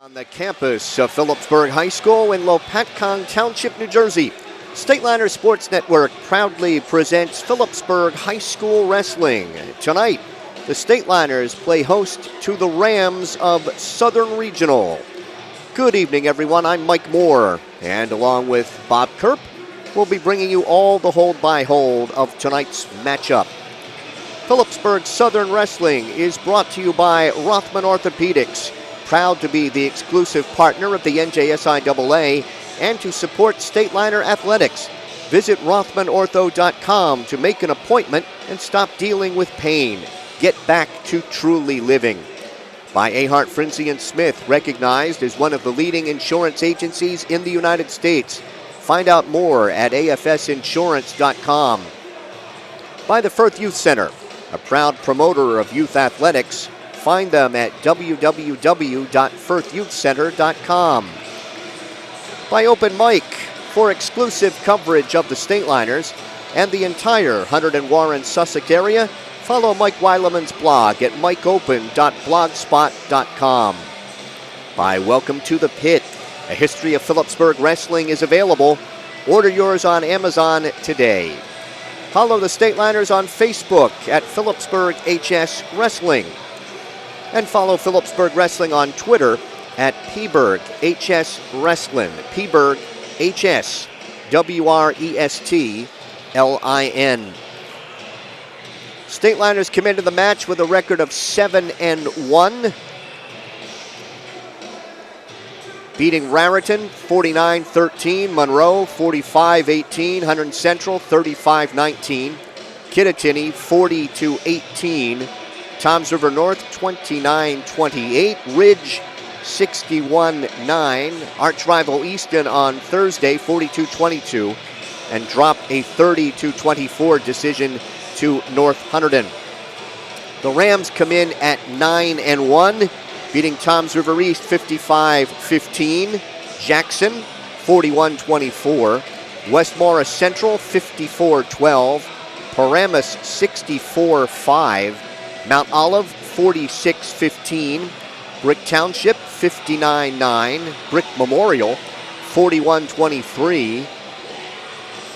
On the campus of Phillipsburg High School in Lopatcong Township, New Jersey, Stateliner Sports Network proudly presents Phillipsburg High School Wrestling. Tonight, the Stateliners play host to the Rams of Southern Regional. Good evening, everyone. I'm Mike Moore, and along with Bob Kerp, we'll be bringing you all the hold-by-hold of tonight's matchup. Phillipsburg Southern Wrestling is brought to you by Rothman Orthopedics, proud to be the exclusive partner of the NJSIAA and to support Stateliner Athletics. Visit RothmanOrtho.com to make an appointment and stop dealing with pain. Get back to truly living. By Ahart, Frinzy & Smith, recognized as one of the leading insurance agencies in the United States. Find out more at AFSinsurance.com. By the Firth Youth Center, a proud promoter of youth athletics. Find them at www.firthyouthcenter.com. By Open Mic, for exclusive coverage of the Stateliners and the entire Hunterdon and Warren Sussex area, follow Mike Weileman's blog at mikeopen.blogspot.com. By Welcome to the Pit, a history of Phillipsburg wrestling is available. Order yours on Amazon today. Follow the Stateliners on Facebook at Phillipsburg HS Wrestling. And follow Phillipsburg Wrestling on Twitter at Pberg HS Wrestling. Pberg HS WRESTLIN. Stateliners come into the match with a record of 7-1. Beating Raritan 49-13, Monroe 45-18, Hunterdon Central 35-19, Kittatinny 40-18. Toms River North 29-28, Ridge 61-9, arch rival Easton on Thursday 42-22, and dropped a 30-24 decision to North Hunterdon. The Rams come in at 9-1, beating Toms River East 55-15, Jackson 41-24, West Morris Central 54-12, Paramus 64-5, Mount Olive, 46-15. Brick Township, 59-9. Brick Memorial, 41-23.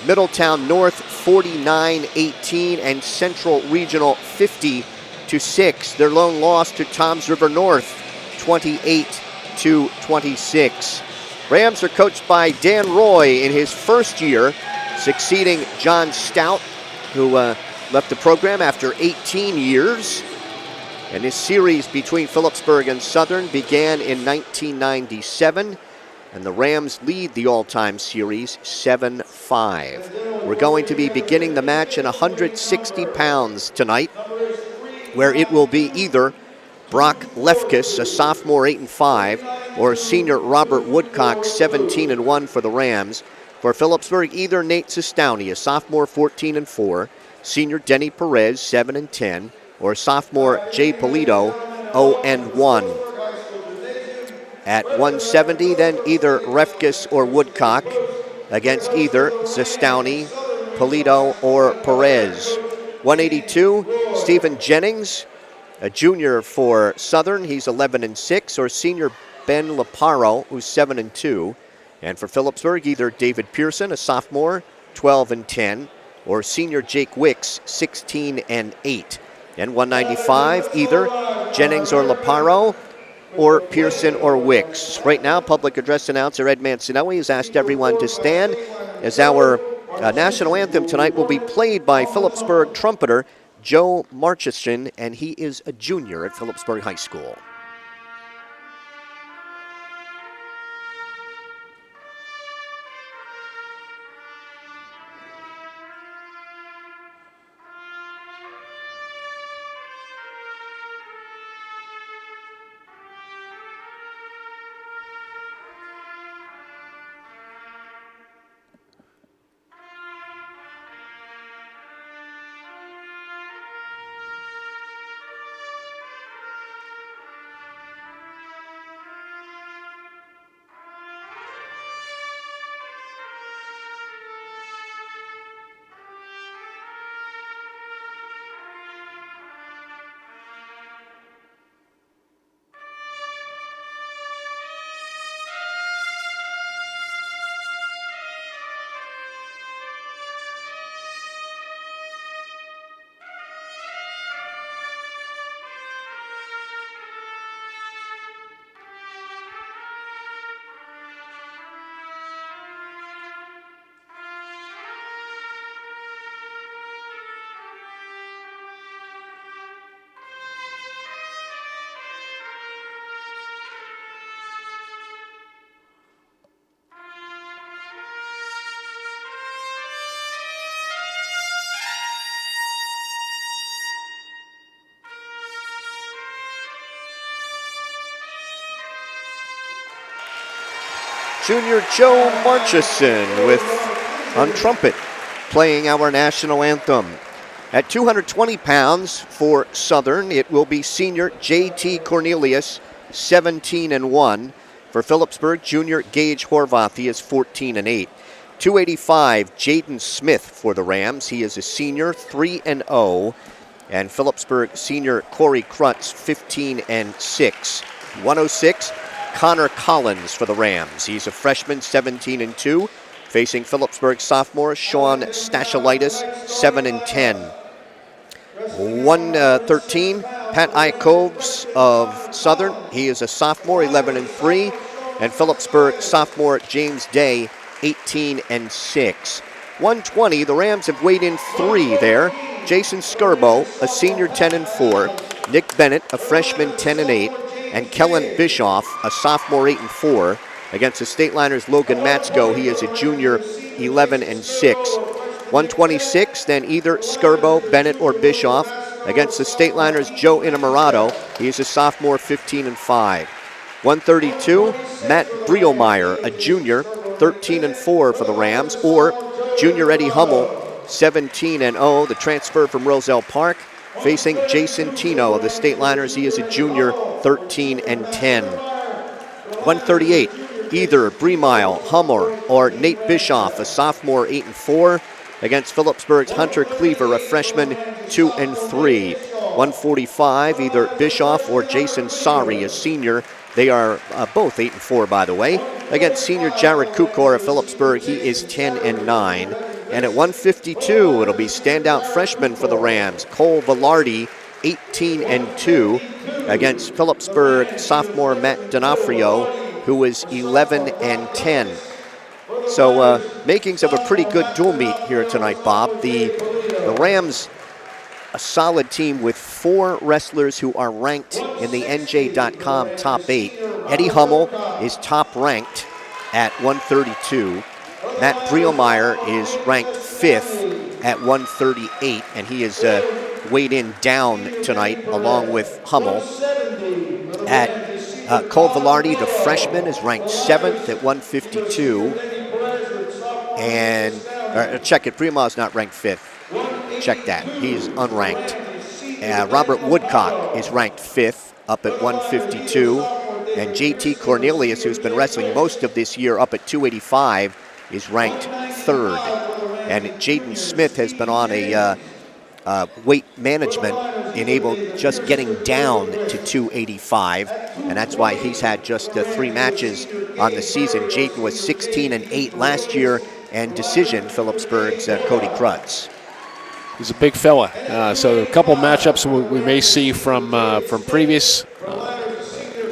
Middletown North, 49-18. And Central Regional, 50-6. Their lone loss to Toms River North, 28-26. Rams are coached by Dan Roy in his first year, succeeding John Stout, who left the program after 18 years. And this series between Phillipsburg and Southern began in 1997. And the Rams lead the all-time series 7-5. We're going to be beginning the match in 160 pounds tonight, where it will be either Brock Lefkes, a sophomore 8-5, or senior Robert Woodcock, 17-1 for the Rams. For Phillipsburg, either Nate Sistani, a sophomore 14-4, senior Denny Perez, 7-10, or sophomore Jay Pulido, 0-1. At 170, then either Lefkes or Woodcock against either Sistani, Pulido, or Perez. 182, Stephen Jennings, a junior for Southern. He's 11-6, or senior Ben Laparo, who's 7-2. And for Phillipsburg, either David Pearson, a sophomore, 12-10, or senior Jake Wicks, 16-8. And 195, either Jennings or Laparo, or Pearson or Wicks. Right now, public address announcer Ed Mancinelli has asked everyone to stand as our national anthem tonight will be played by Phillipsburg trumpeter Joe Marchison, and he is a junior at Phillipsburg High School. junior Joe Marchison with on trumpet playing our national anthem. At 220 pounds for Southern, it will be senior J.T. Cornelius, 17-1. For Phillipsburg, junior Gage Horvath, he is 14-8. 285, Jaden Smith for the Rams. He is a senior, 3-0. And Phillipsburg senior Corey Crux, 15-6. 106, Connor Collins for the Rams. He's a freshman, 17-2. Facing Phillipsburg sophomore Sean Stachelite, 7-10. 113, Pat Iockovas of Southern. He is a sophomore, 11-3. And Phillipsburg sophomore James Day, 18-6. 120, the Rams have weighed in 3 there. Jason Scerbo, a senior, 10-4. Nick Bennett, a freshman, 10-8. And Kellen Bischoff, a sophomore, 8-4. Against the Stateliners' Logan Matzgo, he is a junior, 11-6. 126, then either Scerbo, Bennett, or Bischoff. Against the Stateliners' Joe Innamorato, he is a sophomore, 15-5. 132, Matt Brielmeyer, a junior, 13-4 for the Rams, or junior Eddie Hummel, 17-0, the transfer from Roselle Park, facing Jason Tino of the Stateliners. He is a junior, 13-10. 138, either Briemile, Hummel, or Nate Bischoff, a sophomore, 8-4, against Phillipsburg's Hunter Cleaver, a freshman, 2-3. 145, either Bischoff or Jason Sari, a senior. They are both 8-4, by the way. Against senior Jared Cukor of Phillipsburg, he is 10-9. And at 152, it'll be standout freshman for the Rams, Cole Velarde, 18-2, against Phillipsburg sophomore Matt D'Onofrio, who is 11-10. So makings of a pretty good dual meet here tonight, Bob. The Rams, a solid team with 4 wrestlers who are ranked in the NJ.com top 8. Eddie Hummel is top ranked at 132. Matt Brielmeyer is ranked 5th at 138, and he is weighed in down tonight along with Hummel. At Cole Velarde, the freshman, is ranked 7th at 152. And check it, Brielmeyer is not ranked 5th. Check that, he's unranked. Robert Woodcock is ranked 5th, up at 152. And J.T. Cornelius, who's been wrestling most of this year, up at 285, is ranked 3rd. And Jaden Smith has been on a weight management, enabled just getting down to 285, and that's why he's had just 3 matches on the season. Jaden was 16-8 last year, and decision Phillipsburg's Cody Crux. He's a big fella, so a couple matchups we may see from previous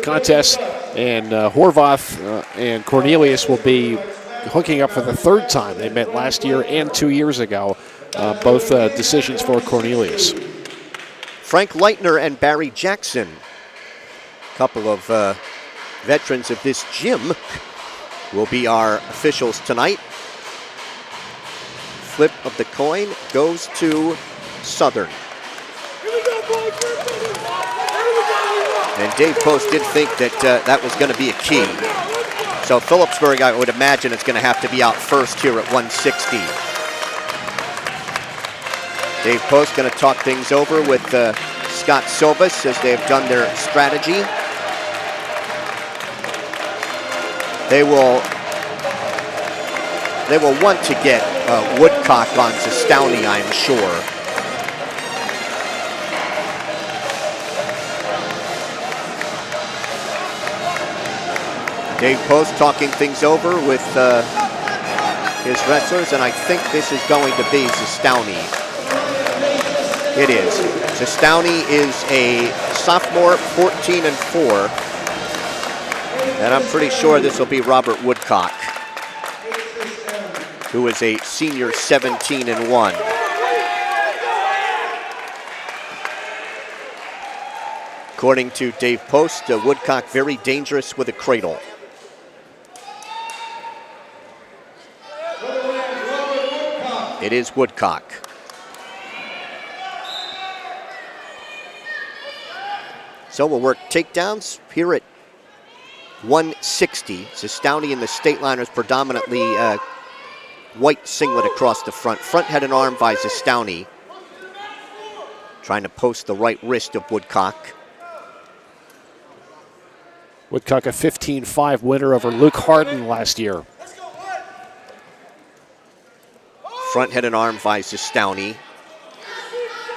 contests, and Horvath and Cornelius will be hooking up for the 3rd time. They met last year and 2 years ago, both decisions for Cornelius. Frank Leitner and Barry Jackson, a couple of veterans of this gym, will be our officials tonight. Flip of the coin goes to Southern. And Dave Post did think that that was going to be a key. So Phillipsburg, I would imagine, is going to have to be out first here at 160. Dave Post going to talk things over with Scott Silvas as they've done their strategy. They will want to get Woodcock on Sistani, I'm sure. Dave Post talking things over with his wrestlers, and I think this is going to be Sistani. It is. Sistani is a sophomore, 14-4, and I'm pretty sure this will be Robert Woodcock, who is a senior, 17-1. According to Dave Post, Woodcock very dangerous with a cradle. It is Woodcock. So we'll work takedowns here at 160. Sistani in the Stateliners predominantly white singlet across the front. Front head and arm by Sistani. Trying to post the right wrist of Woodcock. Woodcock a 15-5 winner over Luke Harden last year. Front head and arm by Sistani.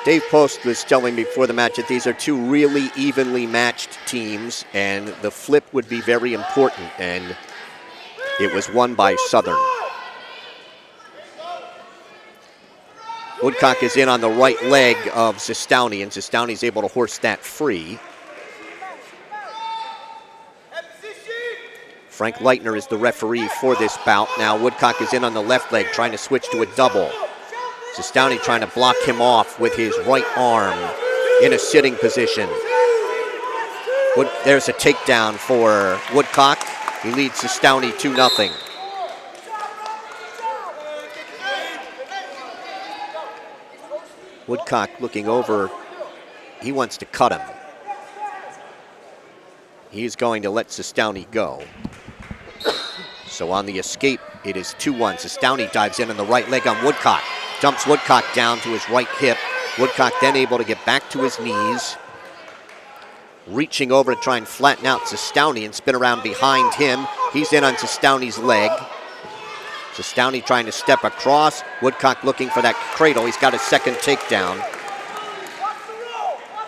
Dave Post was telling me before the match that these are two really evenly matched teams, and the flip would be very important, and it was won by Southern. Woodcock is in on the right leg of Sistani, and Sistani's able to horse that free. Frank Leitner is the referee for this bout. Now Woodcock is in on the left leg, trying to switch to a double. Sistani trying to block him off with his right arm in a sitting position. There's a takedown for Woodcock. He leads Sistani 2-0. Woodcock looking over. He wants to cut him. He's going to let Sistani go. So on the escape, it is 2-1. Sistani dives in on the right leg on Woodcock. Dumps Woodcock down to his right hip. Woodcock then able to get back to his knees. Reaching over to try and flatten out Sistani and spin around behind him. He's in on Sistani's leg. Sistani trying to step across. Woodcock looking for that cradle. He's got his second takedown.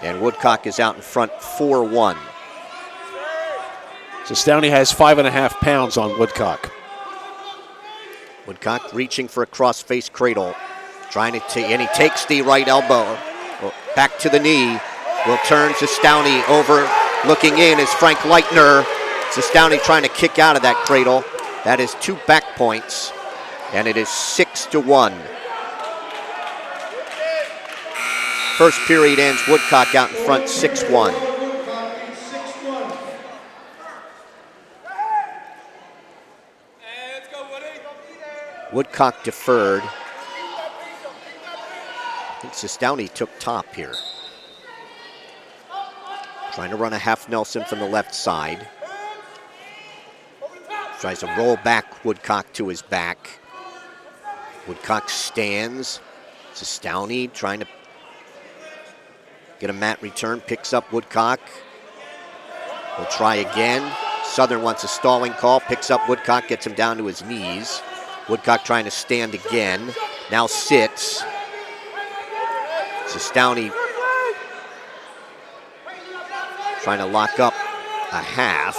And Woodcock is out in front 4-1. Sistani has 5.5 pounds on Woodcock. Woodcock reaching for a cross-face cradle. Trying to take, and he takes the right elbow. Back to the knee. Will turn Sistani over. Looking in is Frank Leitner. Sistani trying to kick out of that cradle. That is 2 back points. And it is 6-1. First period ends Woodcock out in front 6-1. Woodcock deferred. I think Sistani took top here. Trying to run a half Nelson from the left side. Tries to roll back Woodcock to his back. Woodcock stands. Sistani trying to get a mat return. Picks up Woodcock. Will try again. Southern wants a stalling call. Picks up Woodcock, gets him down to his knees. Woodcock trying to stand again. Now sits. Sistani trying to lock up a half.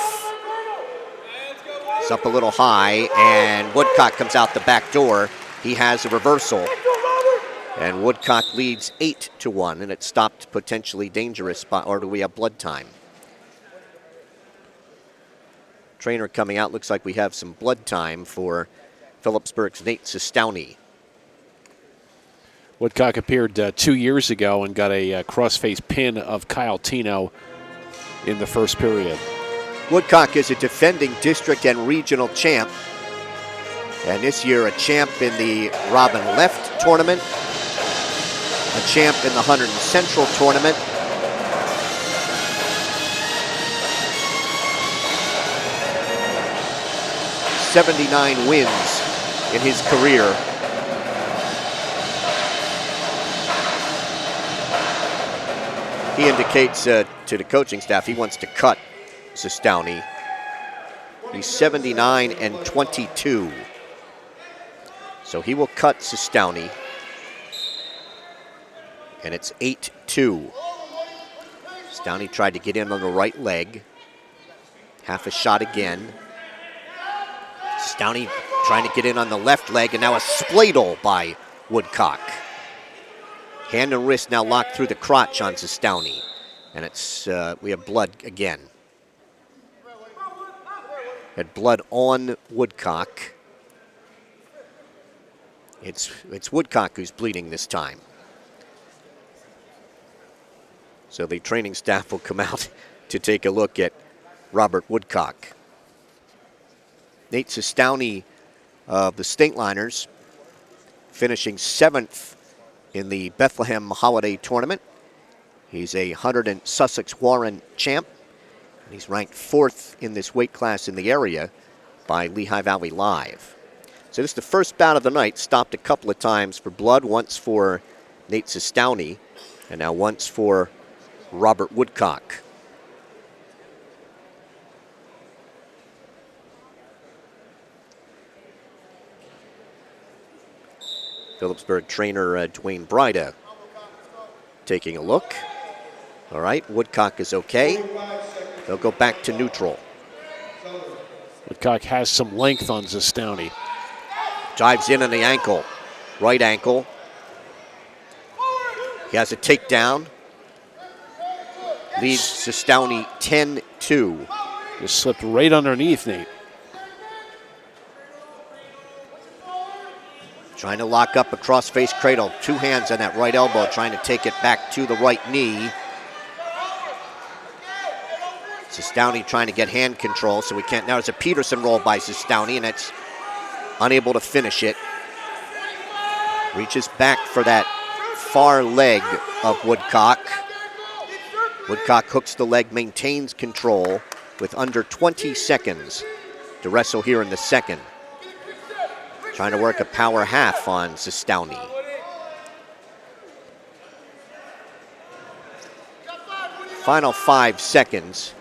It's up a little high, and Woodcock comes out the back door. He has a reversal. And Woodcock leads 8-1, and it stopped potentially dangerous, or do we have blood time? Trainer coming out, looks like we have some blood time for Phillipsburg's Nate Sistani. Woodcock appeared 2 years ago and got a cross-face pin of Kyle Tino in the first period. Woodcock is a defending district and regional champ. And this year a champ in the Robin Left tournament, a champ in the Hunterdon Central tournament, '79 wins in his career. He indicates to the coaching staff he wants to cut Sistani. He's 79-22. So he will cut Sistani. And it's 8-2. Sistani tried to get in on the right leg. Half a shot again. Sistani trying to get in on the left leg, and now a spladle by Woodcock. Hand and wrist now locked through the crotch on Sistani. And it's we have blood again. Had blood on Woodcock. It's Woodcock who's bleeding this time. So the training staff will come out to take a look at Robert Woodcock. Nate Sistani of the Stateliners finishing 7th in the Bethlehem Holiday Tournament. He's a Hunterdon Sussex Warren champ. He's ranked 4th in this weight class in the area by Lehigh Valley Live. So this is the first bout of the night. Stopped a couple of times for blood, once for Nate Sistani, and now once for Robert Woodcock. Phillipsburg trainer Dwayne Bryda taking a look. All right, Woodcock is okay. They'll go back to neutral. Woodcock has some length on Sistani. Dives in on the ankle, right ankle. He has a takedown. Leads Sistani 10-2. Just slipped right underneath, Nate. Trying to lock up a cross-face cradle. 2 hands on that right elbow, trying to take it back to the right knee. Sistani trying to get hand control, so we can't. Now there's a Pearson roll by Sistani, and it's unable to finish it. Reaches back for that far leg of Woodcock. Woodcock hooks the leg, maintains control with under 20 seconds to wrestle here in the second. Trying to work a power half on Sistani. Final 5 seconds.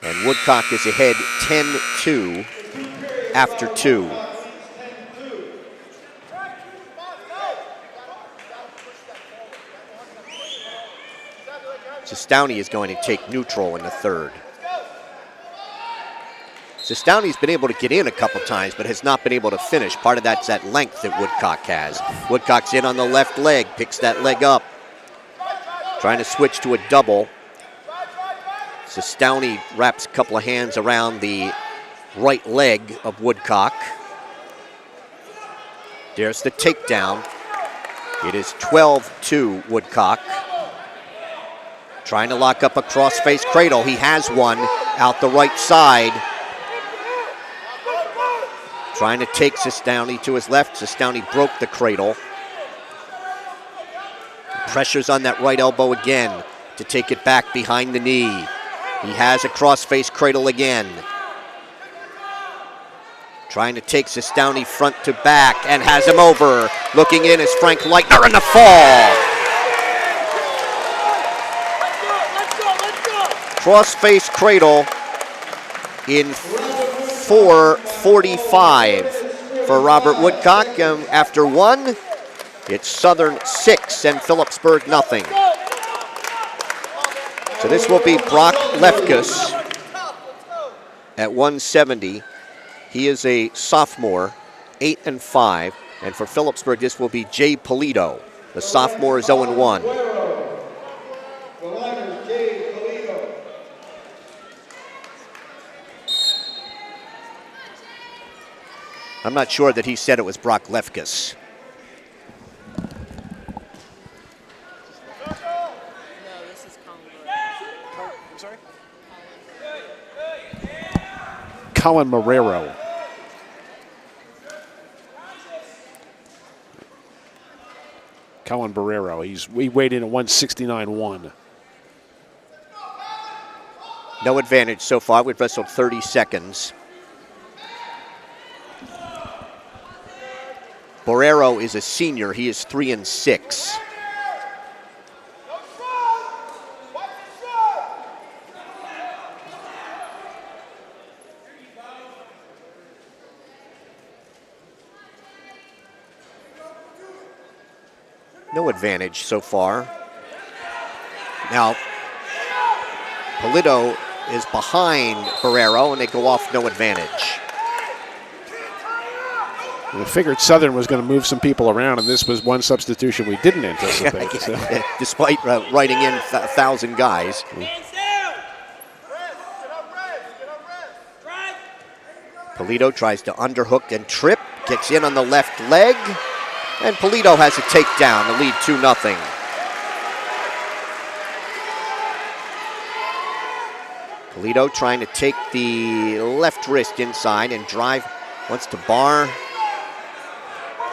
And Woodcock is ahead 10-2 after 2. Sistani is going to take neutral in the third. Sistani's been able to get in a couple times, but has not been able to finish. Part of that's that length that Woodcock has. Woodcock's in on the left leg, picks that leg up. Trying to switch to a double. Sistani wraps a couple of hands around the right leg of Woodcock. There's the takedown. It is 12-2 Woodcock. Trying to lock up a cross-face cradle. He has one out the right side. Trying to take Sistani to his left. Sistani broke the cradle. Pressures on that right elbow again to take it back behind the knee. He has a cross-face cradle again. Trying to take Sistani front to back and has him over. Looking in is Frank Leitner in the fall. Cross-face cradle in 4:45 for Robert Woodcock. After 1, it's Southern 6 and Phillipsburg nothing. So this will be Brock Lefkus at 170. He is a sophomore, 8-5. And for Phillipsburg, this will be Jay Pulido. The sophomore is 0-1. I'm not sure that he said it was Brock Lefkus. Colin Marrero. Colin Marrero. He weighed in at 169.1. No advantage so far. We've wrestled 30 seconds. Marrero is a senior. He is 3-6. No advantage so far. Now, Pulido is behind Marrero, and they go off no advantage. We figured Southern was going to move some people around, and this was one substitution we didn't anticipate. So. Despite writing in 1,000 guys. Pulido tries to underhook and trip, gets in on the left leg, and Pulido has a takedown to lead 2-0. Pulido trying to take the left wrist inside and drive, wants to bar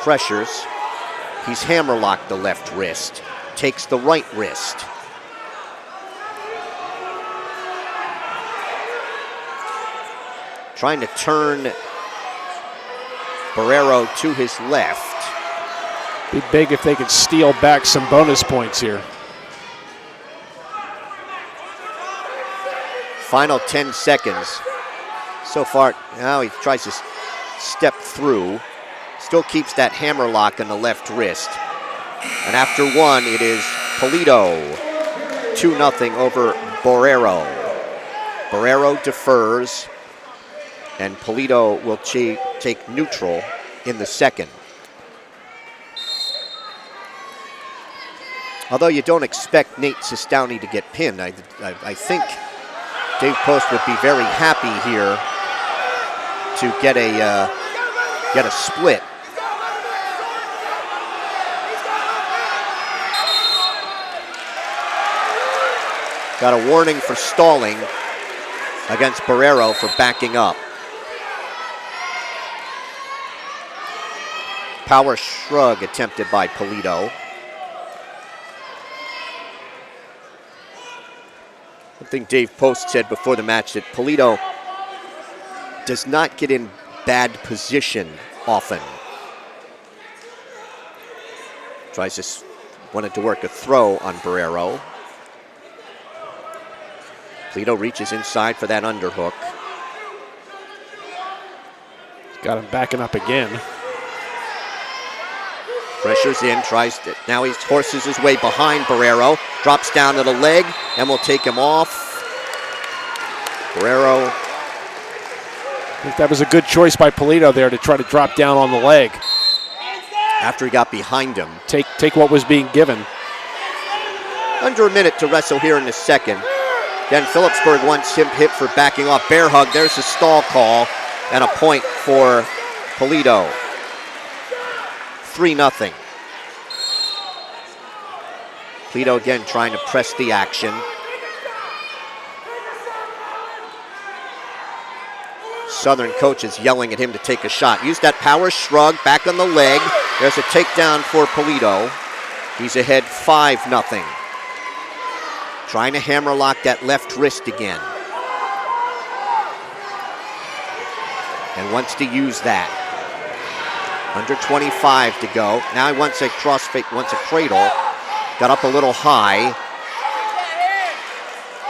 pressures. He's hammerlocked the left wrist, takes the right wrist. trying to turn Marrero to his left. Be big if they could steal back some bonus points here. Final 10 seconds. So far, now he tries to step through. Still keeps that hammer lock on the left wrist. And after one, it is Pulido. 2-0 over Marrero. Marrero defers, and Pulido will take neutral in the second. Although you don't expect Nate Sistani to get pinned, I think Dave Post would be very happy here to get a split. Got a warning for stalling against Marrero for backing up. Power shrug attempted by Pulido. I think Dave Post said before the match that Pulido does not get in bad position often. Wanted to work a throw on Marrero. Pulido reaches inside for that underhook. Got him backing up again. Pressures in, now he horses his way behind Marrero, drops down to the leg, and will take him off. Marrero. I think that was a good choice by Pulido there to try to drop down on the leg. After he got behind him. Take what was being given. Under a minute to wrestle here in the second. Again, Phillipsburg wants him hit for backing off. Bear hug, there's a stall call, and a point for Pulido. 3-0. Pulido again trying to press the action. Southern coach is yelling at him to take a shot. Use that power shrug, back on the leg. There's a takedown for Pulido. He's ahead 5-0. Trying to hammerlock that left wrist again. And wants to use that. Under 25 to go. Now he wants a crossfade, wants a cradle. Got up a little high.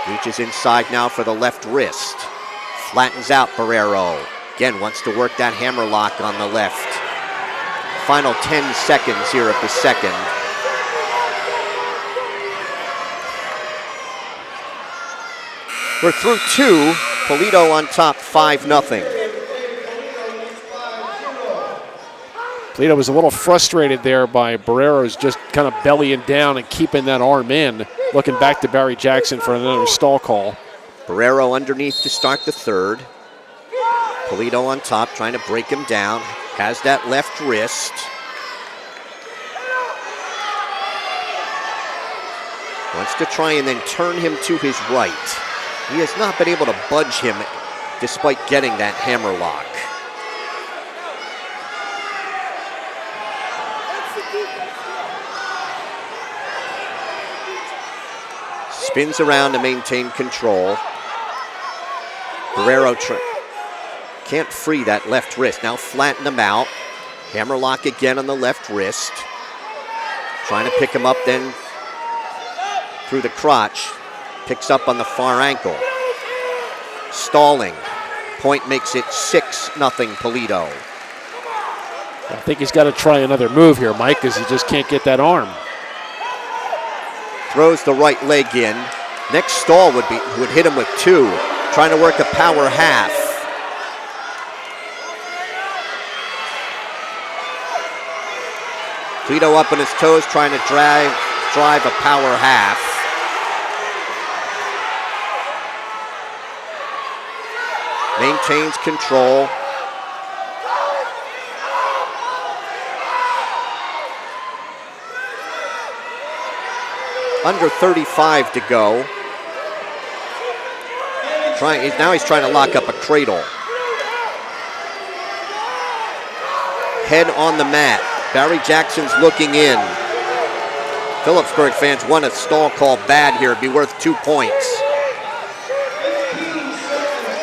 Reaches inside now for the left wrist. Flattens out Marrero. Again, wants to work that hammerlock on the left. Final 10 seconds here of the second. We're through two. Pulido on top, 5-0. Pulido was a little frustrated there by Marrero's just kind of bellying down and keeping that arm in. Looking back to Barry Jackson for another stall call. Marrero underneath to start the third. Pulido on top, trying to break him down. Has that left wrist. Wants to try and then turn him to his right. He has not been able to budge him despite getting that hammer lock. Spins around to maintain control. Marrero can't free that left wrist. Now flatten him out. Hammerlock again on the left wrist. Trying to pick him up then through the crotch. Picks up on the far ankle. Stalling. Point makes it 6-0 Pulido. I think he's got to try another move here, Mike, because he just can't get that arm. Throws the right leg in. Next stall would hit him with two. Trying to work a power half. Pulido up on his toes, trying to drive a power half. Maintains control. Under 35 to go. Now he's trying to lock up a cradle. Head on the mat. Barry Jackson's looking in. Phillipsburg fans want a stall call bad here. It'd be worth 2 points.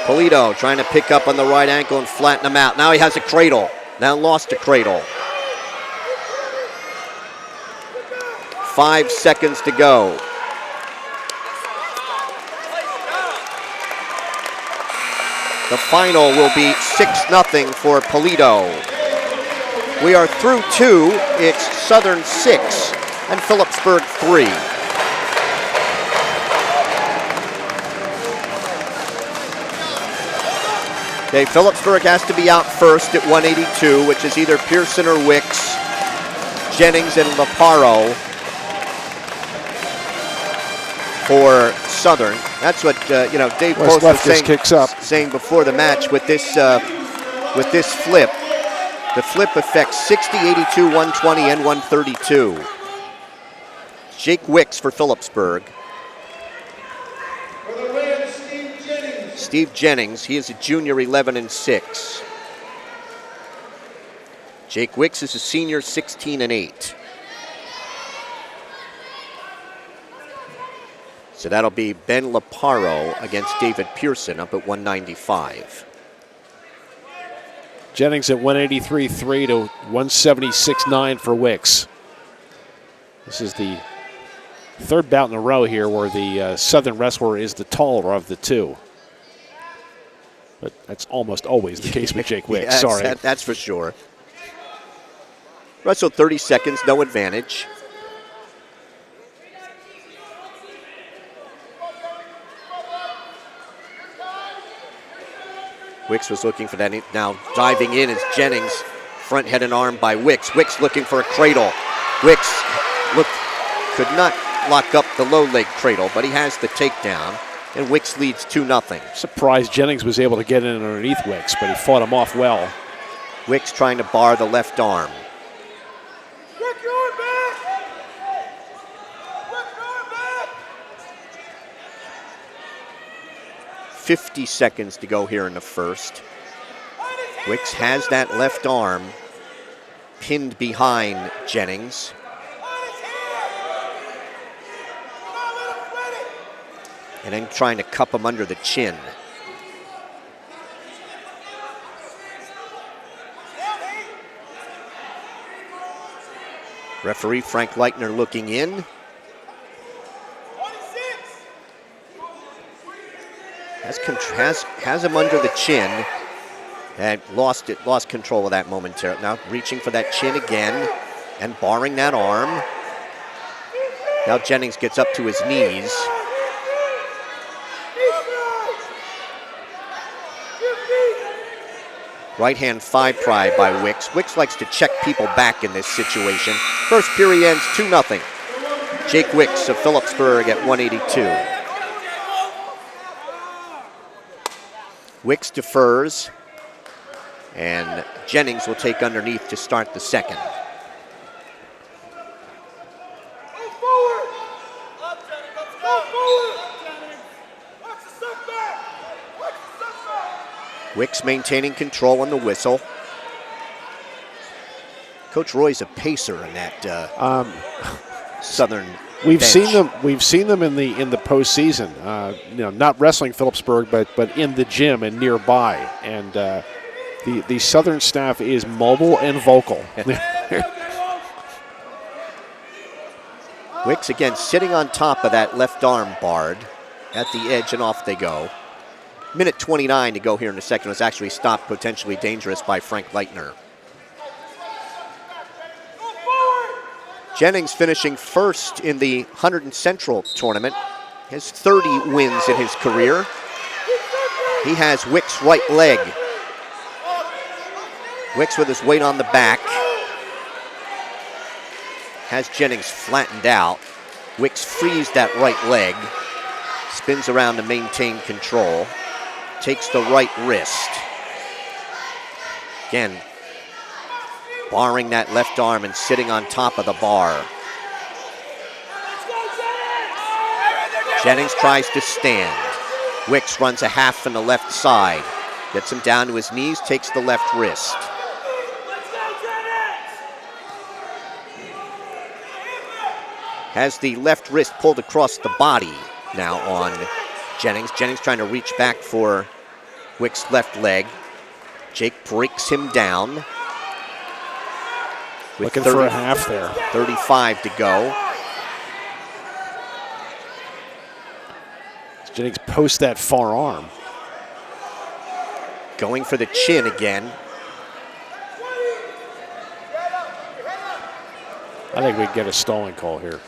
Pulido trying to pick up on the right ankle and flatten him out. Now he has a cradle. Now lost a cradle. 5 seconds to go. The final will be 6-0 for Pulido. We are through 2. It's Southern 6 and Phillipsburg 3. Okay, Phillipsburg has to be out first at 182, which is either Pearson or Wicks, Jennings and Laparo for Southern. That's what Dave Post was saying before the match with this flip. The flip affects 60, 82, 120, and 132. Jake Wicks for Phillipsburg. Steve Jennings, he is a junior, 11-6. Jake Wicks is a senior, 16-8. So that'll be Ben Laparo against David Pearson up at 195. Jennings at 183.3 to 176.9 for Wicks. This is the third bout in a row here where the Southern wrestler is the taller of the two. But that's almost always the case with Jake Wicks. Sorry. That's for sure. Wrestled 30 seconds, no advantage. Wicks was looking for that. Now diving in is Jennings. Front head and arm by Wicks. Wicks looking for a cradle. Wicks could not lock up the low leg cradle, but he has the takedown. And Wicks leads 2-0. Surprised Jennings was able to get in underneath Wicks, but he fought him off well. Wicks trying to bar the left arm. 50 seconds to go here in the first. Wicks has that left arm pinned behind Jennings. And then trying to cup him under the chin. Referee Frank Leitner looking in. Has him under the chin and lost control of that momentarily. Now reaching for that chin again and barring that arm. Now Jennings gets up to his knees. Right hand thigh pry by Wicks. Wicks likes to check people back in this situation. First period ends 2-0. Jake Wicks of Phillipsburg at 182. Wicks defers, and Jennings will take underneath to start the second. Wicks maintaining control on the whistle. Coach Roy's a pacer in that Southern. We've seen them in the postseason. Not wrestling Phillipsburg, but in the gym and nearby. And the Southern staff is mobile and vocal. Wicks again sitting on top of that left arm barred at the edge, and off they go. Minute 29 to go here in the second. Was actually stopped potentially dangerous by Frank Leitner. Jennings finishing first in the 100 Central tournament. Has 30 wins in his career. He has Wicks' right leg. Wicks with his weight on the back. Has Jennings flattened out. Wicks frees that right leg. Spins around to maintain control. Takes the right wrist. Again, barring that left arm and sitting on top of the bar. Jennings tries to stand. Wicks runs a half from the left side. Gets him down to his knees, takes the left wrist. Has the left wrist pulled across the body now on Jennings. Jennings trying to reach back for Wicks' left leg. Jake breaks him down. Looking for a half there. 35 to go. Jennings posts that far arm. Going for the chin again. I think we can get a stalling call here.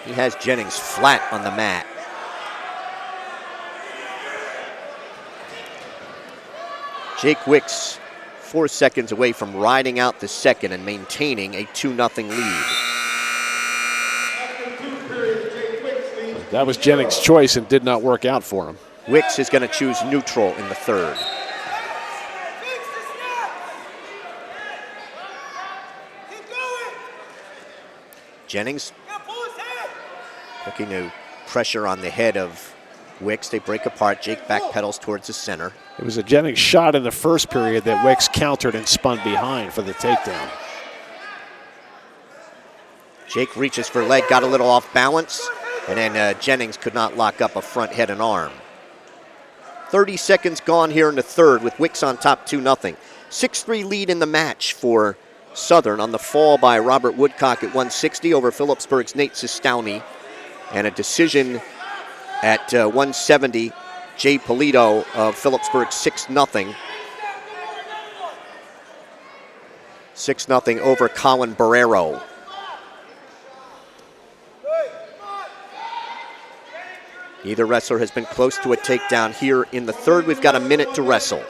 He has Jennings flat on the mat. Jake Wicks 4 seconds away from riding out the second and maintaining a 2-0 lead. That was Jennings' choice and did not work out for him. Wicks is going to choose neutral in the third. Jennings looking to pressure on the head of Wicks. They break apart. Jake backpedals towards the center. It was a Jennings shot in the first period that Wicks countered and spun behind for the takedown. Jake reaches for leg, got a little off balance, and then Jennings could not lock up a front head and arm. 30 seconds gone here in the third with Wicks on top 2-0. 6-3 lead in the match for Southern on the fall by Robert Woodcock at 160 over Phillipsburg's Nate Sistani, and a decision at 170, Jay Pulido of Phillipsburg 6-0. 6-0 over Colin Marrero. Neither wrestler has been close to a takedown here in the third. We've got a minute to wrestle.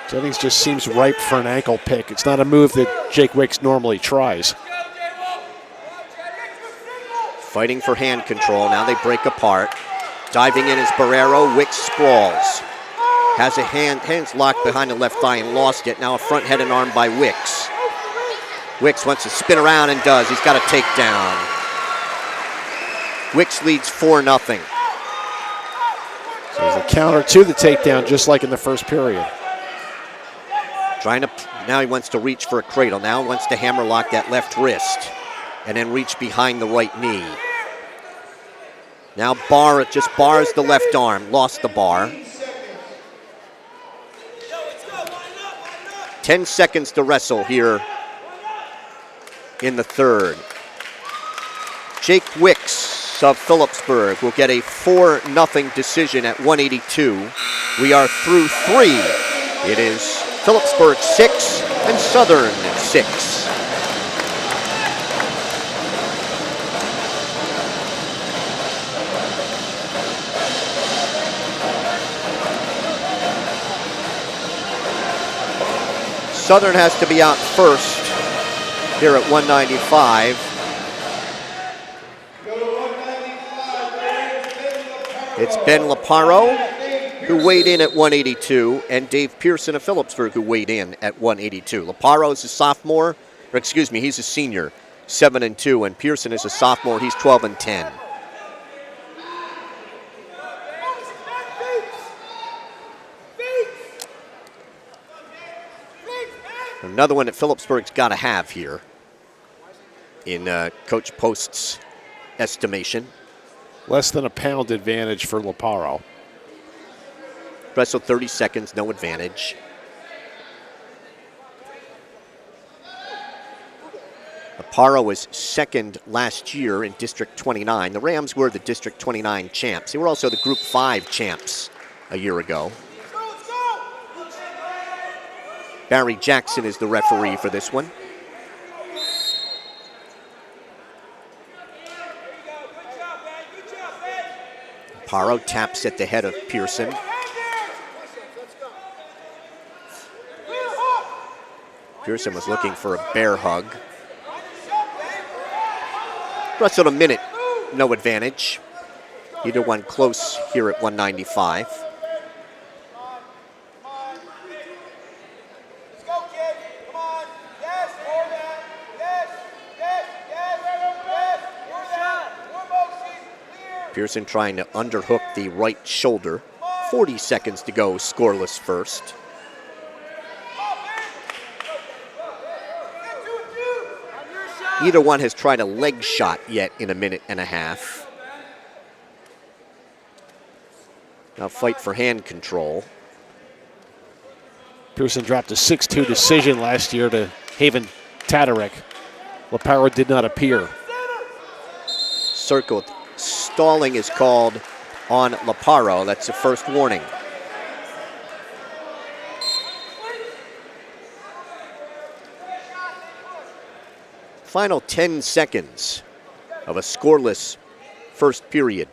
Jennings just seems ripe for an ankle pick. It's not a move that Jake Wicks normally tries. Fighting for hand control. Now they break apart. Diving in is Marrero. Wicks sprawls. Has a hands locked behind the left thigh and lost it. Now a front head and arm by Wicks. Wicks wants to spin around and does. He's got a takedown. Wicks leads 4-0. So there's a counter to the takedown, just like in the first period. Now he wants to reach for a cradle. Now he wants to hammer lock that left wrist and then reach behind the right knee. Now just bars the left arm, lost the bar. 10 seconds to wrestle here in the third. Jake Wicks of Phillipsburg will get a 4-0 decision at 182. We are through three. It is Phillipsburg 6 and Southern 6. Southern has to be out first here at 195. It's Ben Laparo, who weighed in at 182, and Dave Pearson of Phillipsburg, who weighed in at 182. Laparo is a sophomore, or excuse me, he's a senior, 7-2, and Pearson is a sophomore, he's 12-10. Another one that Phillipsburg's got to have here in Coach Post's estimation. Less than a pound advantage for Laparo. Wrestle 30 seconds, no advantage. Laparo was second last year in District 29. The Rams were the District 29 champs. They were also the Group 5 champs a year ago. Barry Jackson is the referee for this one. Laparo taps at the head of Pearson. Pearson was looking for a bear hug. Wrestled a minute, no advantage. Either one close here at 195. Pearson trying to underhook the right shoulder. 40 seconds to go, scoreless first. Neither one has tried a leg shot yet in a minute and a half. Now fight for hand control. Pearson dropped a 6-2 decision last year to Haven Tatarek. Laparo did not appear. Circled. Stalling is called on Laparo. That's the first warning. Final 10 seconds of a scoreless first period.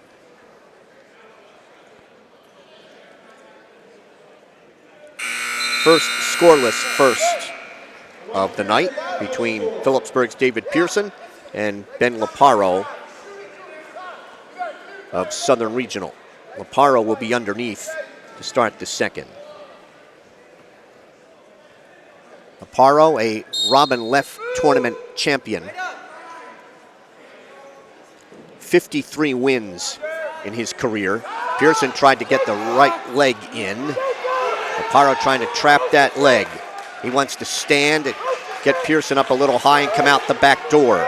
First scoreless first of the night between Phillipsburg's David Pearson and Ben Laparo of Southern Regional. Laparo will be underneath to start the second. Laparo, a Robin Leff tournament champion. 53 wins in his career. Pearson tried to get the right leg in. Laparo trying to trap that leg. He wants to stand and get Pearson up a little high and come out the back door.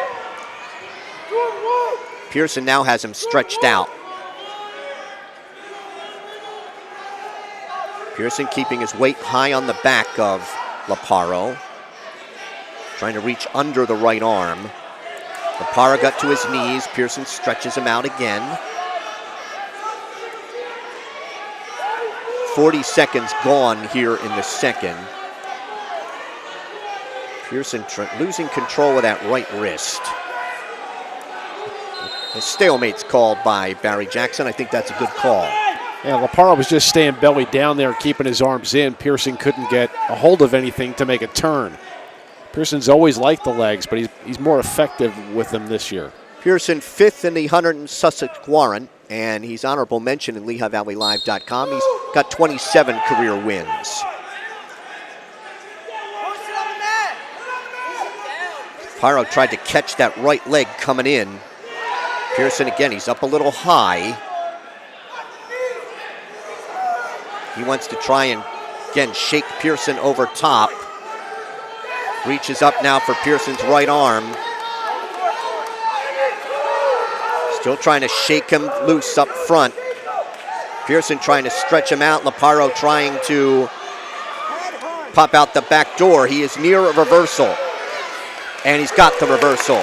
Pearson now has him stretched out. Pearson keeping his weight high on the back of Laparo. Trying to reach under the right arm. Laparo got to his knees. Pearson stretches him out again. 40 seconds gone here in the second. Pearson losing control of that right wrist. A stalemate's called by Barry Jackson. I think that's a good call. Yeah, Laparo was just staying belly down there, keeping his arms in. Pearson couldn't get a hold of anything to make a turn. Pearson's always liked the legs, but he's more effective with them this year. Pearson fifth in the Hunter and Sussex Warrant, and he's honorable mention in LehighValleyLive.com. He's got 27 career wins. Laparo tried to catch that right leg coming in. Pearson again, he's up a little high. He wants to try and, again, shake Pearson over top. Reaches up now for Pearson's right arm. Still trying to shake him loose up front. Pearson trying to stretch him out. Laparo trying to pop out the back door. He is near a reversal. And he's got the reversal.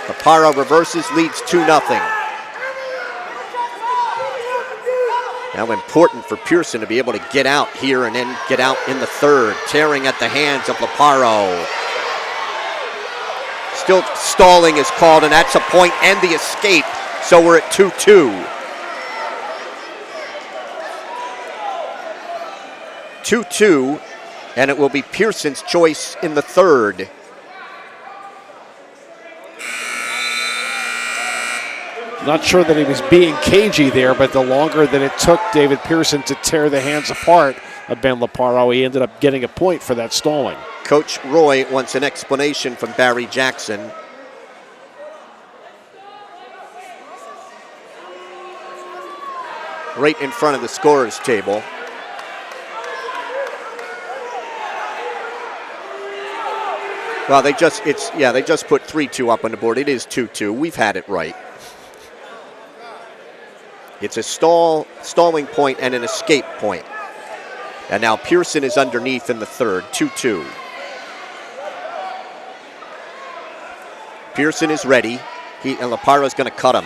Laparo reverses, leads 2-0. Now important for Pearson to be able to get out here and then get out in the third. Tearing at the hands of Laparo. Still stalling is called, and that's a point and the escape. So we're at 2-2. 2-2, and it will be Pearson's choice in the third. Not sure that he was being cagey there, but the longer that it took David Pearson to tear the hands apart of Ben Laparo, he ended up getting a point for that stalling. Coach Roy wants an explanation from Barry Jackson. Right in front of the scorer's table. Well, they just put 3-2 up on the board. It is 2-2. We've had it right. It's a stalling point and an escape point. And now Pearson is underneath in the third, 2-2. Pearson is ready. And Laparo's going to cut him.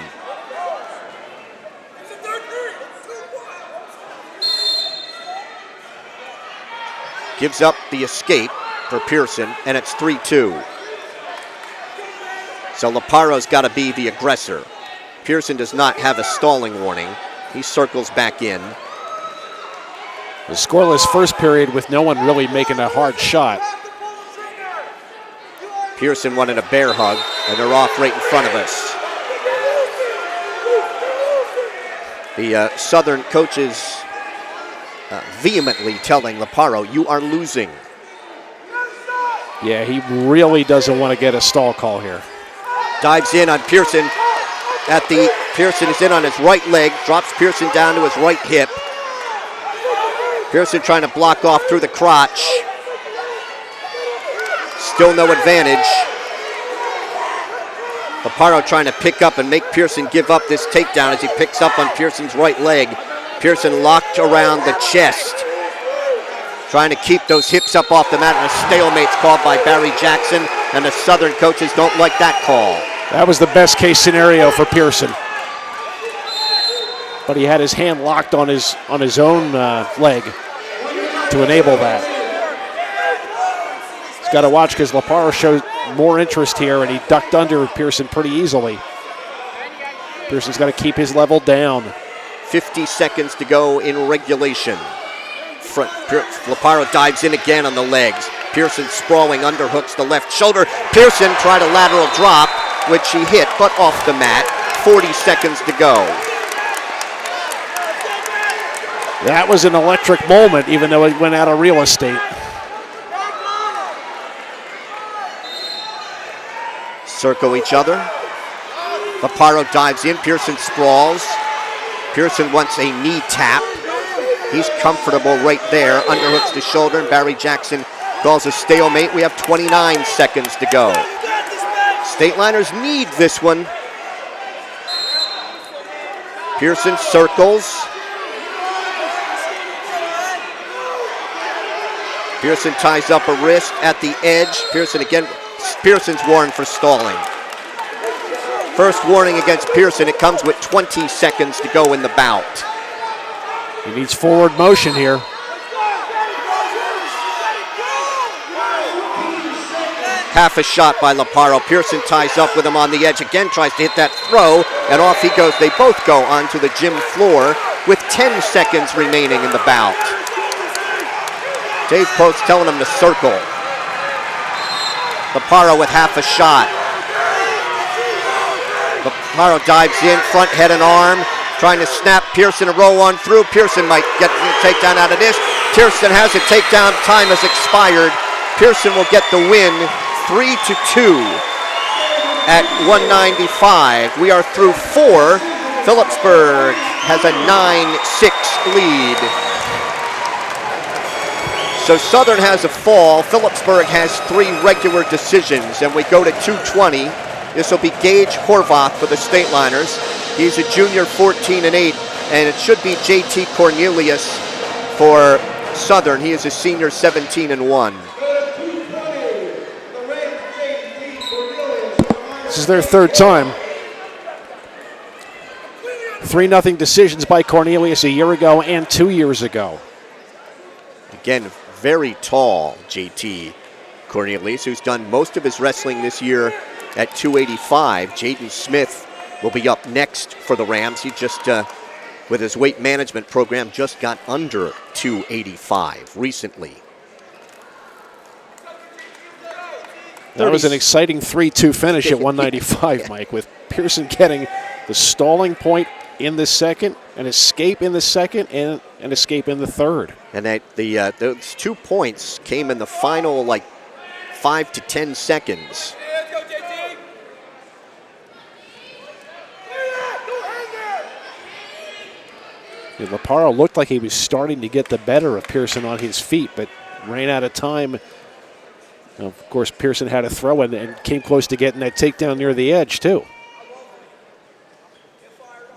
Gives up the escape for Pearson, and it's 3-2. So Laparo's got to be the aggressor. Pearson does not have a stalling warning. He circles back in. The scoreless first period with no one really making a hard shot. Pearson wanted a bear hug, and they're off right in front of us. The Southern coaches vehemently telling Laparo, you are losing. Yeah, he really doesn't want to get a stall call here. Dives in on Pearson. Pearson is in on his right leg, drops Pearson down to his right hip. Pearson trying to block off through the crotch. Still no advantage. Laparo trying to pick up and make Pearson give up this takedown as he picks up on Pearson's right leg. Pearson locked around the chest, trying to keep those hips up off the mat, and a stalemate's called by Barry Jackson, and the Southern coaches don't like that call. That was the best case scenario for Pearson. But he had his hand locked on his own leg to enable that. He's got to watch because Laparo showed more interest here, and he ducked under Pearson pretty easily. Pearson's got to keep his level down. 50 seconds to go in regulation. Laparo dives in again on the legs. Pearson sprawling, underhooks the left shoulder. Pearson tried a lateral drop, which he hit, but off the mat. 40 seconds to go. That was an electric moment, even though it went out of real estate. Circle each other. Laparo dives in. Pearson sprawls. Pearson wants a knee tap. He's comfortable right there. Underhooks the shoulder, and Barry Jackson calls a stalemate. We have 29 seconds to go. Stateliners need this one. Pearson circles. Pearson ties up a wrist at the edge. Pearson's warned for stalling. First warning against Pearson. It comes with 20 seconds to go in the bout. He needs forward motion here. Half a shot by Laparo. Pearson ties up with him on the edge. Again tries to hit that throw, and off he goes. They both go onto the gym floor with 10 seconds remaining in the bout. Dave Post telling him to circle. Laparo with half a shot. Laparo dives in, front, head, and arm, trying to snap Pearson and roll on through. Pearson might get the takedown out of this. Pearson has a takedown. Time has expired. Pearson will get the win, 3-2 at 195. We are through 4. Phillipsburg has a 9-6 lead. So Southern has a fall. Phillipsburg has 3 regular decisions, and we go to 220. This will be Gage Horvath for the Stateliners. He's a junior, 14-8, and it should be JT Cornelius for Southern. He is a senior, 17-1. This is their third time. 3-0 decisions by Cornelius a year ago and 2 years ago. Again, very tall JT Cornelius, who's done most of his wrestling this year at 285. Jaden Smith will be up next for the Rams. He just, with his weight management program, just got under 285 recently. That was an exciting 3-2 finish at 195, Mike, with Pearson getting the stalling point in the second, an escape in the second, and an escape in the third. And those 2 points came in the final, 5 to 10 seconds. Laparo looked like he was starting to get the better of Pearson on his feet, but ran out of time. Of course, Pearson had a throw and came close to getting that takedown near the edge, too.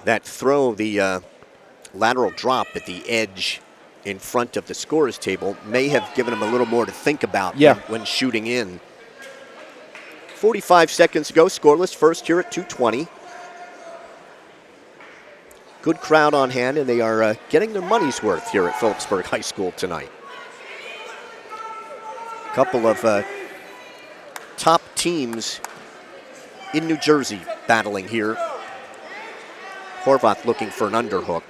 That throw, the lateral drop at the edge in front of the scorer's table, may have given him a little more to think about when shooting in. 45 seconds to go, scoreless first here at 220. Good crowd on hand, and they are getting their money's worth here at Phillipsburg High School tonight. A couple of top teams in New Jersey battling here. Horvath looking for an underhook.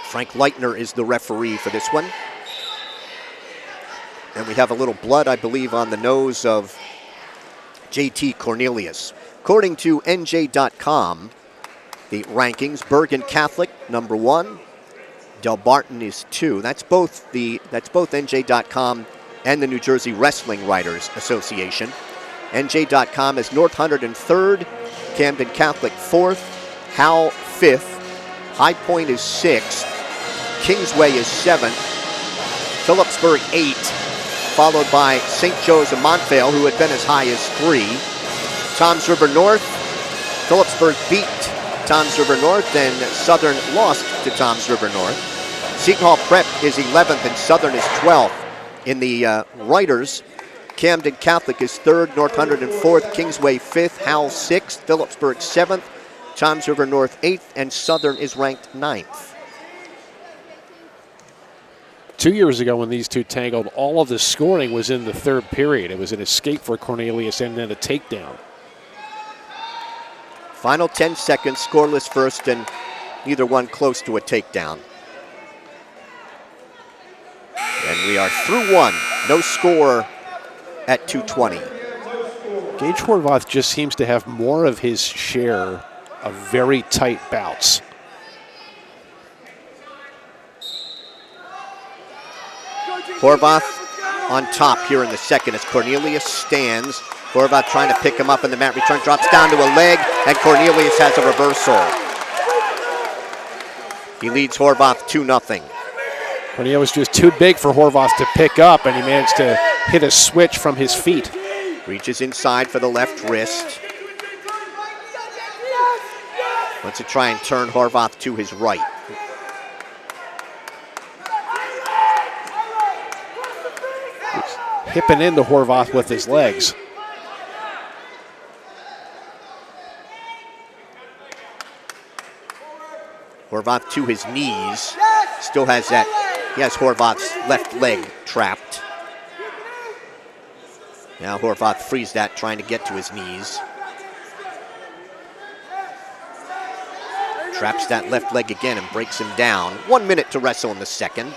Frank Leitner is the referee for this one. And we have a little blood, I believe, on the nose of JT Cornelius. According to NJ.com, the rankings, Bergen Catholic, number 1. Del Barton is 2. That's both NJ.com and the New Jersey Wrestling Writers Association. NJ.com is North 103rd, Camden Catholic 4th, Howell 5th, High Point is 6th, Kingsway is 7th, Phillipsburg 8th, followed by St. Joe's of Montvale, who had been as high as 3. Toms River North. Phillipsburg beat Toms River North, and Southern lost to Toms River North. Seton Hall Prep is 11th, and Southern is 12th. In the Writers, Camden Catholic is 3rd, North Hunterdon 4th, Kingsway 5th, Howell 6th, Phillipsburg 7th, Toms River North 8th, and Southern is ranked 9th. 2 years ago when these two tangled, all of the scoring was in the third period. It was an escape for Cornelius and then a takedown. Final 10 seconds, scoreless first, and neither one close to a takedown. And we are through one. No score at 2:20. Gage Horvath just seems to have more of his share of very tight bouts. Horvath on top here in the second as Cornelius stands. Horvath trying to pick him up in the mat return, drops down to a leg, and Cornelius has a reversal. He leads Horvath 2-0. Cornelius was just too big for Horvath to pick up, and he managed to hit a switch from his feet. Reaches inside for the left wrist. Wants to try and turn Horvath to his right. Hipping into Horvath with his legs. Horvath to his knees. Still has that. He has Horvath's left leg trapped. Now Horvath frees that, trying to get to his knees. Traps that left leg again and breaks him down. 1 minute to wrestle in the second.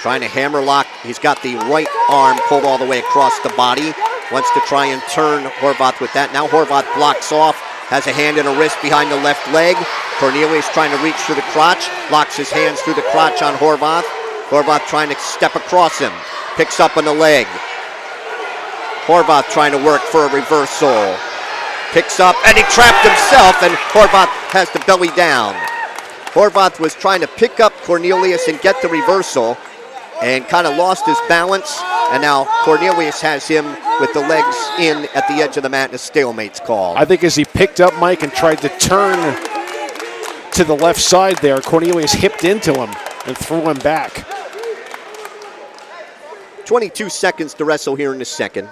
Trying to hammer lock. He's got the right arm pulled all the way across the body. Wants to try and turn Horvath with that. Now Horvath blocks off. Has a hand and a wrist behind the left leg. Cornelius trying to reach through the crotch. Locks his hands through the crotch on Horvath. Horvath trying to step across him. Picks up on the leg. Horvath trying to work for a reversal. Picks up, and he trapped himself, and Horvath has the belly down. Horvath was trying to pick up Cornelius and get the reversal, and kind of lost his balance, and now Cornelius has him with the legs in at the edge of the mat, and a stalemate's called. I think as he picked up Mike and tried to turn to the left side there, Cornelius hipped into him and threw him back. 22 seconds to wrestle here in the second.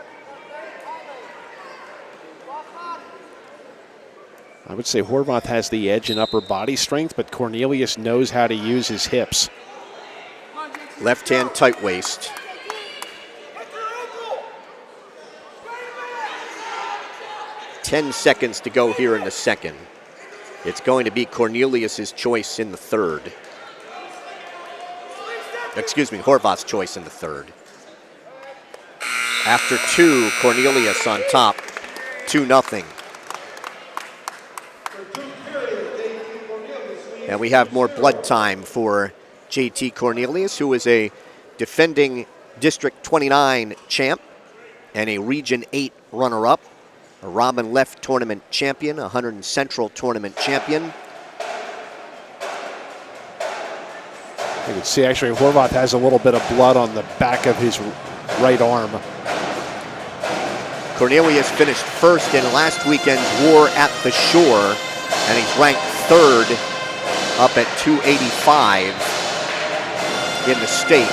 I would say Horvath has the edge in upper body strength, but Cornelius knows how to use his hips. Left hand tight waist. Ten seconds to go here in the second. It's going to be Cornelius's choice in the third. Excuse me, Horvath's choice in the third. After two, Cornelius on top, 2-0. And we have more blood time for JT Cornelius, who is a defending District 29 champ and a Region 8 runner-up, a Robin Left tournament champion, a Hunterdon Central tournament champion. You can see actually Horvath has a little bit of blood on the back of his right arm. Cornelius finished first in last weekend's War at the Shore, and he's ranked third up at 285 in the state.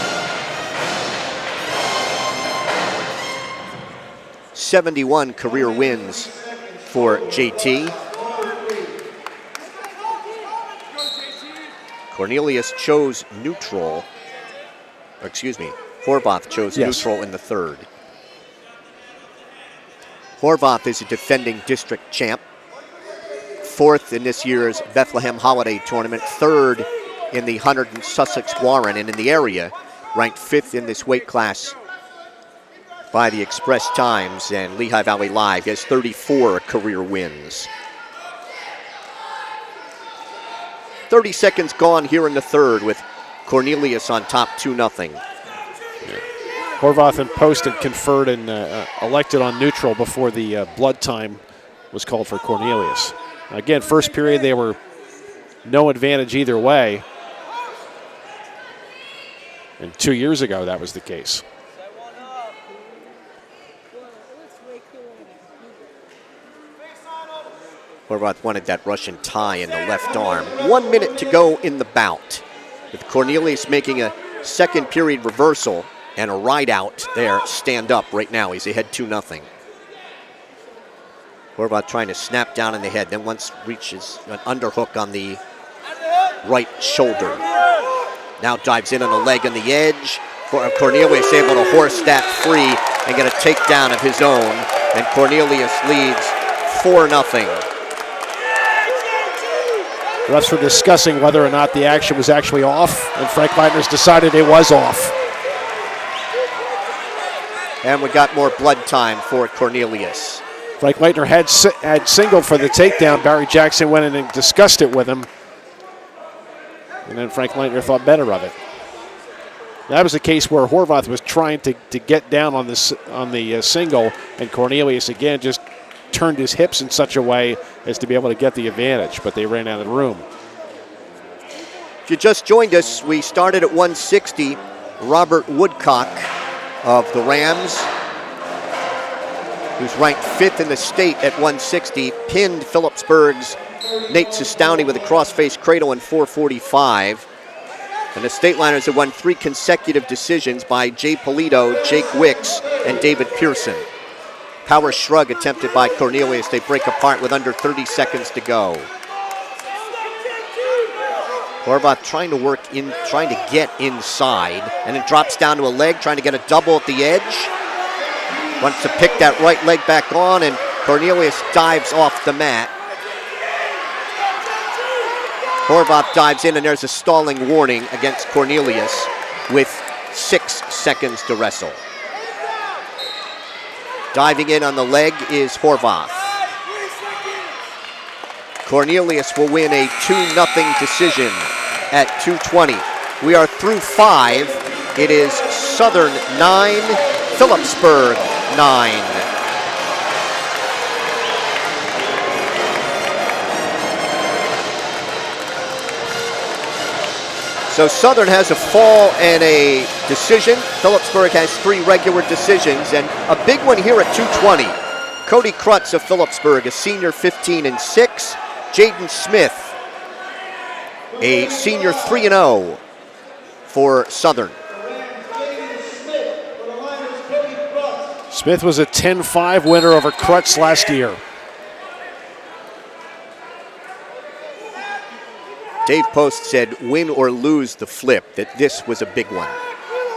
71 career wins for JT. Cornelius chose neutral. Excuse me, Horvath chose neutral in the third. Horvath is a defending district champ. Fourth in this year's Bethlehem Holiday Tournament, third in the Hunterdon Sussex Warren, and in the area, ranked fifth in this weight class by the Express Times and Lehigh Valley Live. He has 34 career wins. 30 seconds gone here in the third with Cornelius on top 2-0. Horvath and Poston conferred and elected on neutral before the blood time was called for Cornelius. Again, first period they were no advantage either way. And 2 years ago that was the case. Horvath wanted that Russian tie in the left arm. 1 minute to go in the bout, with Cornelius making a second period reversal and a ride out there, stand up right now. He's ahead 2-0. Horvath trying to snap down in the head, then once reaches an underhook on the right shoulder. Now dives in on the leg on the edge. Cornelius able to horse that free and get a takedown of his own, and Cornelius leads 4-0. Refs were discussing whether or not the action was actually off, and Frank Leitner's decided it was off. And we got more blood time for Cornelius. Frank Leitner had singled for the takedown. Barry Jackson went in and discussed it with him. And then Frank Leitner thought better of it. That was a case where Horvath was trying to get down on the single, and Cornelius again just turned his hips in such a way as to be able to get the advantage, but they ran out of room. If you just joined us, we started at 160. Robert Woodcock of the Rams, who's ranked 5th in the state at 160, pinned Phillipsburg's Nate Sistani with a crossface cradle in 4:45. And the Stateliners have won 3 consecutive decisions by Jay Pulido, Jake Wicks, and David Pearson. Power shrug attempted by Cornelius. They break apart with under 30 seconds to go. Horvath trying to get inside, and then drops down to a leg, trying to get a double at the edge. Wants to pick that right leg back on, and Cornelius dives off the mat. Horvath dives in, and there's a stalling warning against Cornelius with 6 seconds to wrestle. Diving in on the leg is Horvath. Cornelius will win a 2-0 decision at 2:20. We are through 5. It is Southern 9, Phillipsburg 9. So Southern has a fall and a decision. Phillipsburg has 3 regular decisions, and a big one here at 2:20. Cody Crux of Phillipsburg, a senior 15-6. Jaden Smith, a senior 3-0 for Southern. Smith was a 10-5 winner over Crux last year. Dave Post said, win or lose the flip, that this was a big one.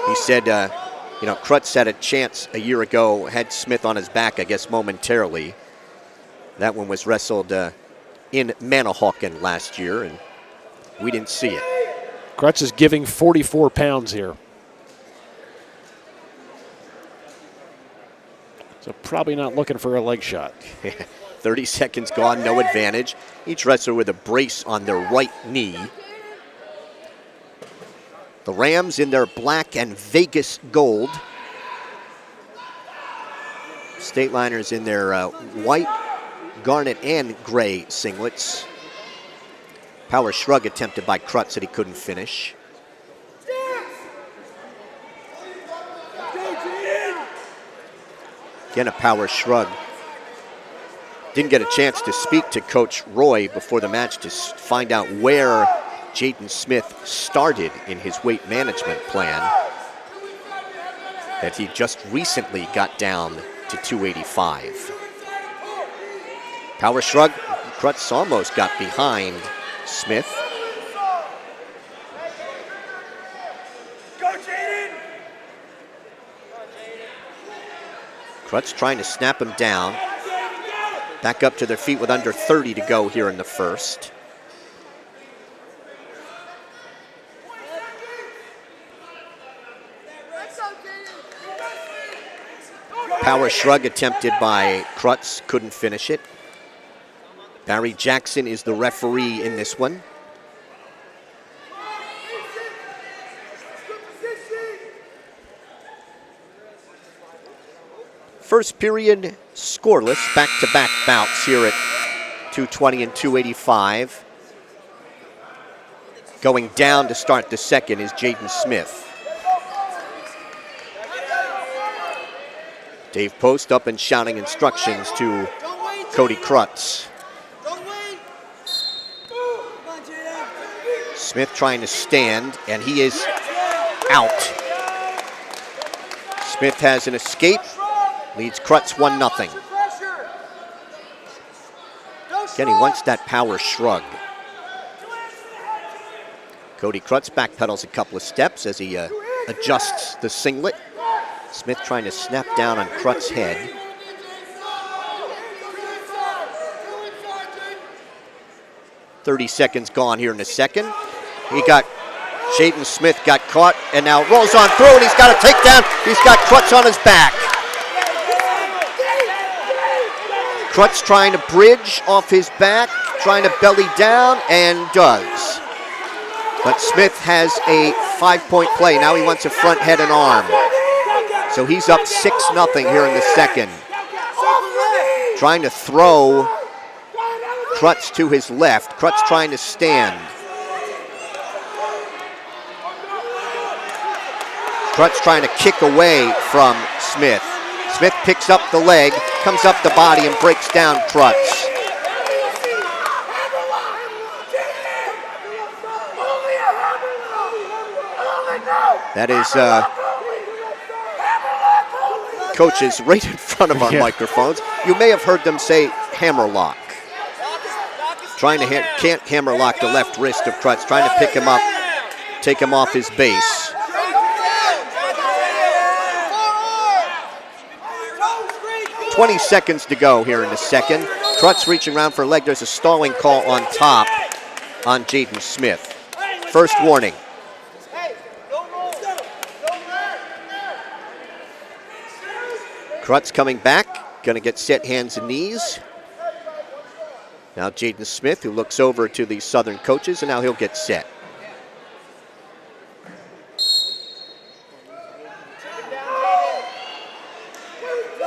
He said, Crutz had a chance a year ago, had Smith on his back, I guess, momentarily. That one was wrestled in Manahawkin last year, and we didn't see it. Crutz is giving 44 pounds here. So probably not looking for a leg shot. 30 seconds gone, no advantage. Each wrestler with a brace on their right knee. The Rams in their black and Vegas gold. Stateliners in their white, garnet, and gray singlets. Power shrug attempted by Crutz that he couldn't finish. Again, a power shrug. Didn't get a chance to speak to Coach Roy before the match to find out where Jaden Smith started in his weight management plan, that he just recently got down to 285. Power shrug, Crutz almost got behind Smith. Crutz trying to snap him down. Back up to their feet with under 30 to go here in the first. Power shrug attempted by Crutz, couldn't finish it. Barry Jackson is the referee in this one. First period scoreless, back-to-back bouts here at 220 and 285. Going down to start the second is Jaden Smith. Dave Post up and shouting instructions to Cody Crutz. Smith trying to stand, and he is out. Smith has an escape, leads Crux 1-0. Again, he wants that power shrug. Cody Crux backpedals a couple of steps as he adjusts the singlet. Smith trying to snap down on Crut's head. "30 seconds gone here in the second. Jaden Smith got caught and now rolls on through, and he's got a takedown. He's got Crux on his back. Crux trying to bridge off his back, trying to belly down, and does. But Smith has a 5-point play. Now he wants a front head and arm. So he's up 6-0 here in the second. Trying to throw Crux to his left. Crux trying to stand. Crux trying to kick away from Smith. Smith picks up the leg, comes up the body, and breaks down Crux. That is coaches right in front of our microphones. You may have heard them say hammerlock. Trying to can't hammerlock the left wrist of Crux, trying to pick him up, take him off his base. "20 seconds to go here in the second. Crux reaching around for a leg. There's a stalling call on top on Jaden Smith. First warning. Crux coming back, gonna get set hands and knees. Now Jaden Smith, who looks over to the Southern coaches, and now he'll get set.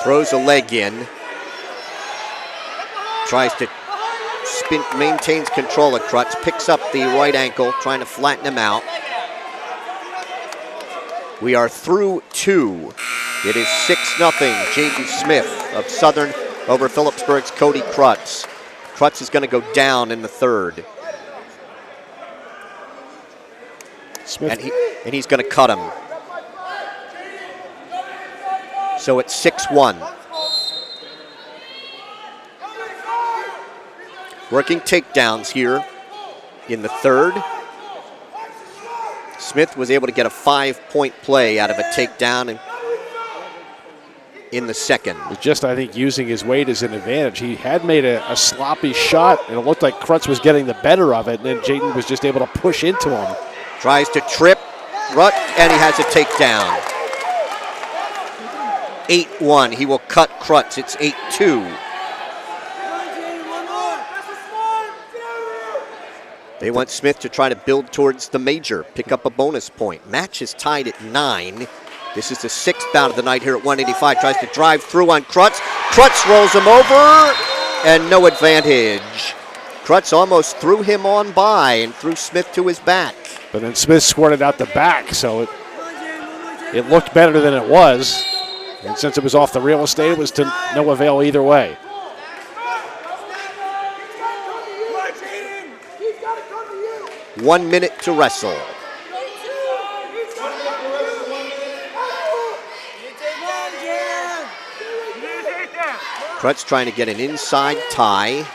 Throws a leg in. Tries to spin, maintains control of Crux, picks up the right ankle, trying to flatten him out. We are through 2. It is 6-0, Jaden Smith of Southern over Phillipsburg's Cody Crux. Crux is going to go down in the third. Smith. And he's going to cut him. So it's 6-1. Working takedowns here in the third. Smith was able to get a 5-point play out of a takedown in the second. Just, I think, using his weight as an advantage. He had made a sloppy shot, and it looked like Crux was getting the better of it, and then Jaden was just able to push into him. Tries to trip, and he has a takedown. 8-1. He will cut Crux. It's 8-2. They want Smith to try to build towards the major, pick up a bonus point. Match is tied at 9. This is the 6th bout of the night here at 185. Tries to drive through on Crux. Crux rolls him over, and no advantage. Crux almost threw him on by and threw Smith to his back. But then Smith squirted out the back, so it looked better than it was. And since it was off the real estate, it was to no avail either way. One minute to wrestle. Crux trying to get an inside tie.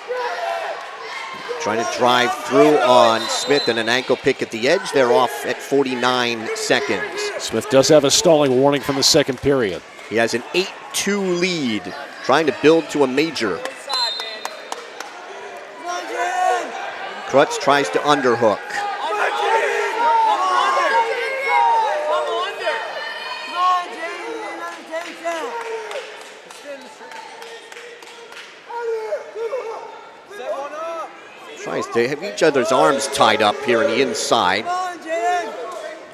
Trying to drive through on Smith and an ankle pick at the edge. They're off at 49 seconds. Smith does have a stalling warning from the second period. He has an 8-2 lead, trying to build to a major. Crux tries to underhook. Tries to have each other's arms tied up here on the inside.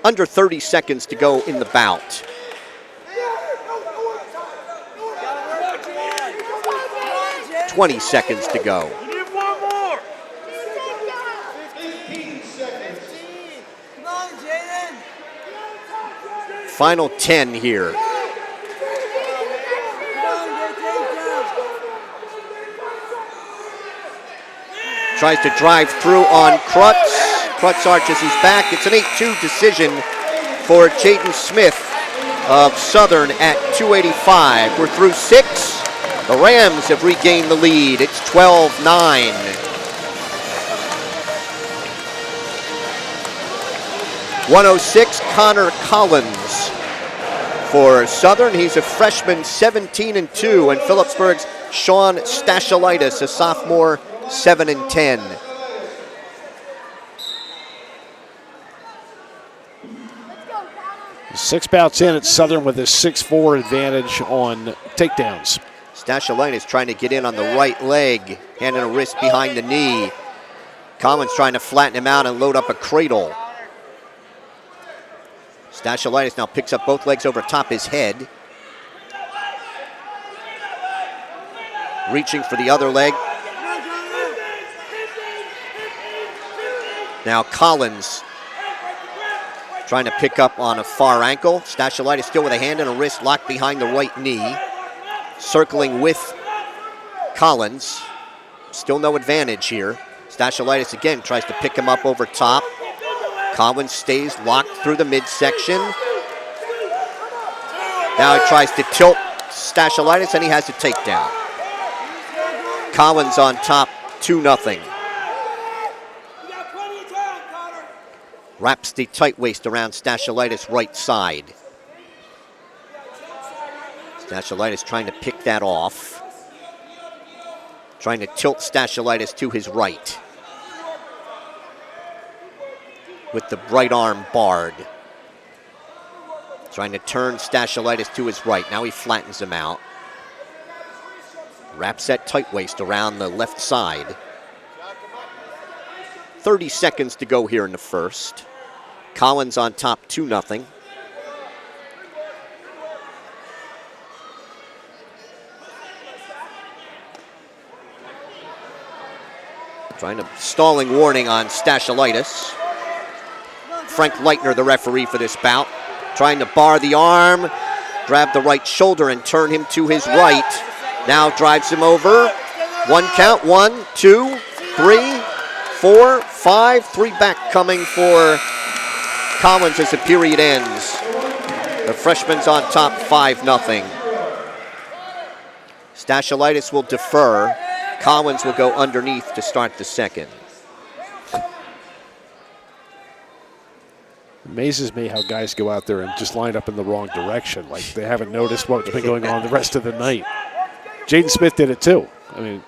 Under 30 seconds to go in the bout. $20 seconds to go. Final 10 here. Tries to drive through on Crux. Crux arches his back. It's an 8-2 decision for Jaden Smith of Southern at 285. We're through 6. The Rams have regained the lead. It's 12-9. .106, Connor Collins for Southern. He's a freshman, 17-2, and Phillipsburg's Sean Stachelite, a sophomore, 7-10. Six bouts in at Southern with a 6'4" advantage on takedowns. Stachelite is trying to get in on the right leg, hand and a wrist behind the knee. Collins trying to flatten him out and load up a cradle. Stachelite now picks up both legs over top his head. Reaching for the other leg. Now Collins trying to pick up on a far ankle. Stachelite still with a hand and a wrist locked behind the right knee. Circling with Collins. Still no advantage here. Stachelite again tries to pick him up over top. Collins stays locked through the midsection. Now he tries to tilt Stachelite and he has a takedown. Collins on top, 2-0. Wraps the tight waist around Stachelite's right side. Stachelite trying to pick that off. Trying to tilt Stachelite to his right. With the right arm barred. Trying to turn Stachelite to his right. Now he flattens him out. Wraps that tight waist around the left side. 30 seconds to go here in the first. Collins on top, 2-0. Trying to stalling warning on Stachelite. Frank Leitner, the referee for this bout, trying to bar the arm, grab the right shoulder and turn him to his right. Now drives him over. 1 count, 1, 2, 3, 4, 5. 3 back coming for Collins as the period ends. The freshman's on top, 5-0. Stachelite will defer. Collins will go underneath to start the second. Amazes me how guys go out there and just line up in the wrong direction. Like they haven't noticed what's been going on the rest of the night. Jaden Smith did it too. I mean,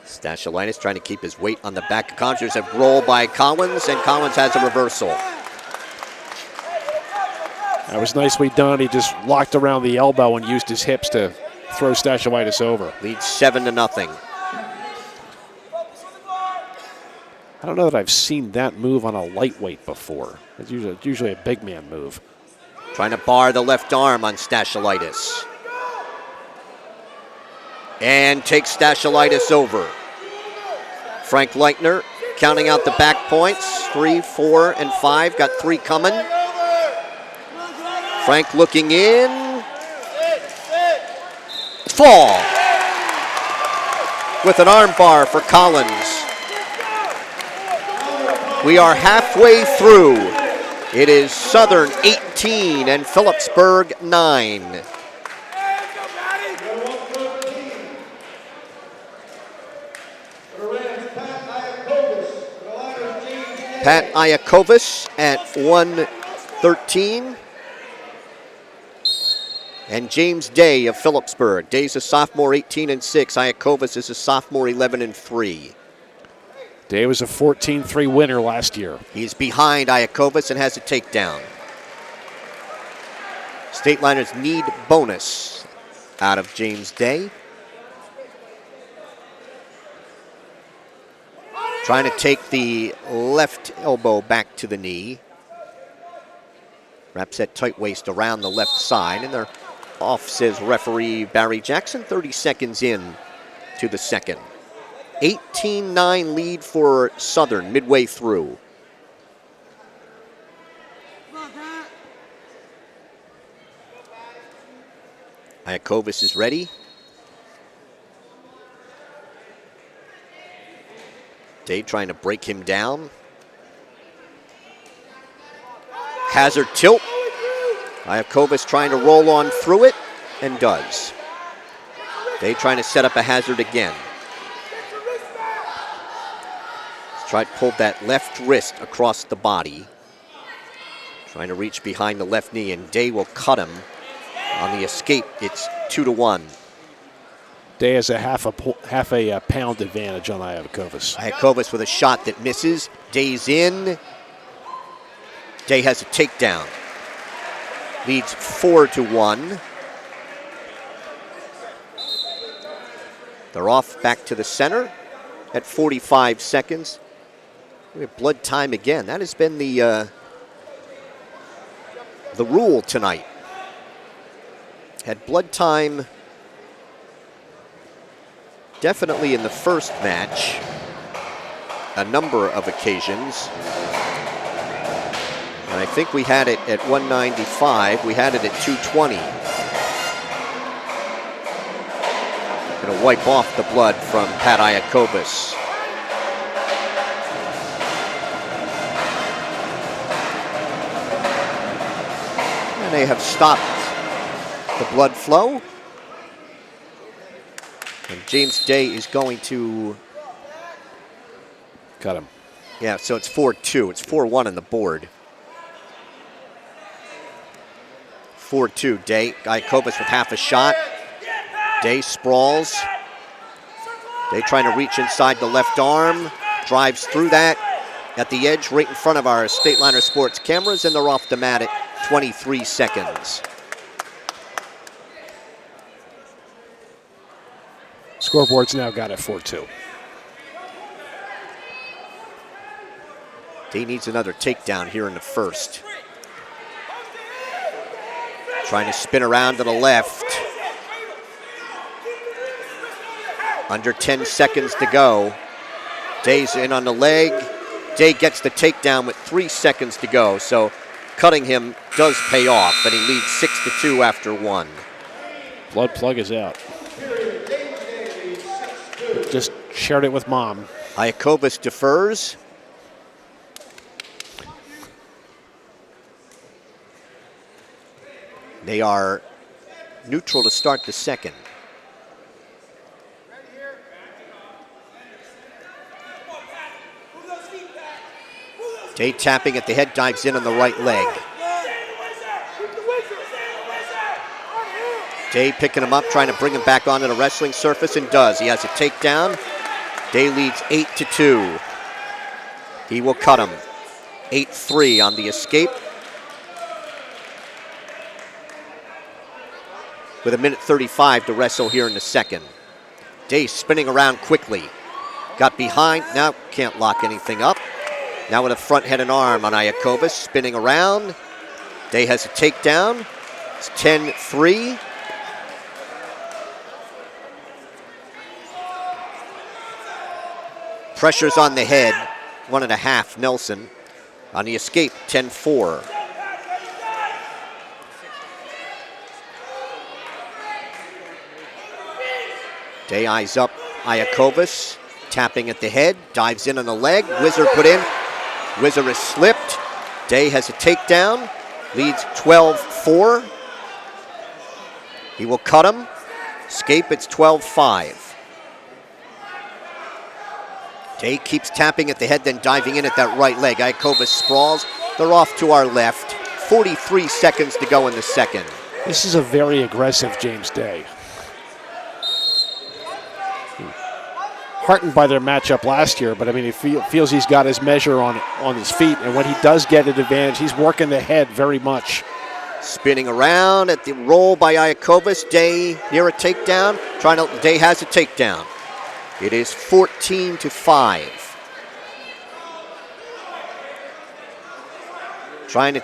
Stachelite trying to keep his weight on the back of Collins. There's a roll by Collins, and Collins has a reversal. That was nicely done. He just locked around the elbow and used his hips to throw Stachelite over. Leads 7-0. I don't know that I've seen that move on a lightweight before. It's usually a big man move. Trying to bar the left arm on Stachelite. And takes Stachelite over. Frank Leitner counting out the back points. 3, 4, and 5. Got 3 coming. Frank looking in. Fall. With an arm bar for Collins. We are halfway through. It is Southern 18 and Phillipsburg 9. Pat Iockovas at 113. And James Day of Phillipsburg. Day's a sophomore, 18-6. Iockovas is a sophomore, 11-3. Day was a 14-3 winner last year. He's behind Iockovas and has a takedown. Stateliners need bonus out of James Day. Trying to take the left elbow back to the knee. Wraps that tight waist around the left side, and they're off, says referee Barry Jackson. 30 seconds in to the second. 18-9 lead for Southern midway through. Iockovas is ready. Day trying to break him down. Hazard tilt. Iockovas trying to roll on through it, and does. Day trying to set up a hazard again. Tried to pull that left wrist across the body. Trying to reach behind the left knee, and Day will cut him. On the escape, it's 2-1. Day has a half a pound advantage on Iockovas. Iockovas with a shot that misses. Day's in. Day has a takedown. Leads 4-1. They're off back to the center at 45 seconds. We have blood time again. That has been the rule tonight. Had blood time definitely in the first match, a number of occasions. And I think we had it at 195. We had it at 220. Going to wipe off the blood from Pat Iockovas. And they have stopped the blood flow. And James Day is going to cut him. Yeah, so it's 4-2. It's 4-1 on the board. 4-2, Day. Iockovas with half a shot. Day sprawls. Day trying to reach inside the left arm. Drives through that at the edge right in front of our Stateliner Sports cameras, and they're off the mat at 23 seconds. Scoreboard's now got it 4-2. Day needs another takedown here in the first. Trying to spin around to the left. Under 10 seconds to go. Day's in on the leg. Day gets the takedown with 3 seconds to go, so cutting him does pay off, and he leads 6-2 after 1. Blood plug is out. Just shared it with Mom. Iockovas defers. They are neutral to start the second. Day tapping at the head, dives in on the right leg. Day picking him up, trying to bring him back onto the wrestling surface, and does. He has a takedown. Day leads 8-2. He will cut him. 8-3 on the escape. With 1:35 to wrestle here in the second. Day spinning around quickly. Got behind, now can't lock anything up. Now with a front head and arm on Iockovas, spinning around. Day has a takedown. It's 10-3. Pressure's on the head, 1.5 Nelson. On the escape, 10-4. Day eyes up Iockovas, tapping at the head, dives in on the leg. Whizzer put in. Whizzer is slipped. Day has a takedown, leads 12-4. He will cut him. Escape, it's 12-5. Day keeps tapping at the head, then diving in at that right leg. Iockovas sprawls. They're off to our left. 43 seconds to go in the second. This is a very aggressive James Day. Heartened by their matchup last year, but I mean, he feels he's got his measure on his feet, and when he does get an advantage, he's working the head very much. Spinning around at the roll by Iockovas. Day near a takedown. Day has a takedown. It is 14-5. Trying to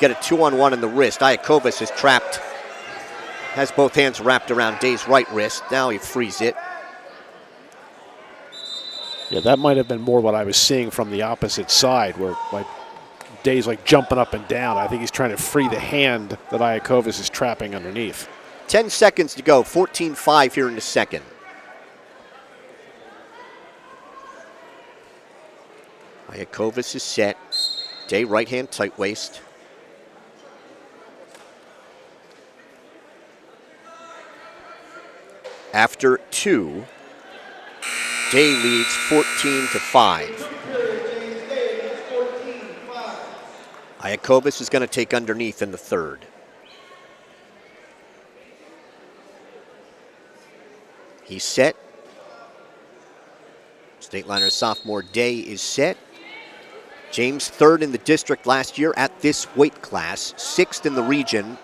get a 2-on-1 in the wrist. Iockovas is trapped. Has both hands wrapped around Day's right wrist. Now he frees it. Yeah, that might have been more what I was seeing from the opposite side, where Day's like jumping up and down. I think he's trying to free the hand that Iockovas is trapping underneath. 10 seconds to go, 14-5 here in the second. Iockovas is set. Day right hand tight waist. After 2, Day leads 14-5. Iockovas is going to take underneath in the 3rd. He's set. Stateliner sophomore Day is set. James 3rd in the district last year at this weight class, 6th in the region,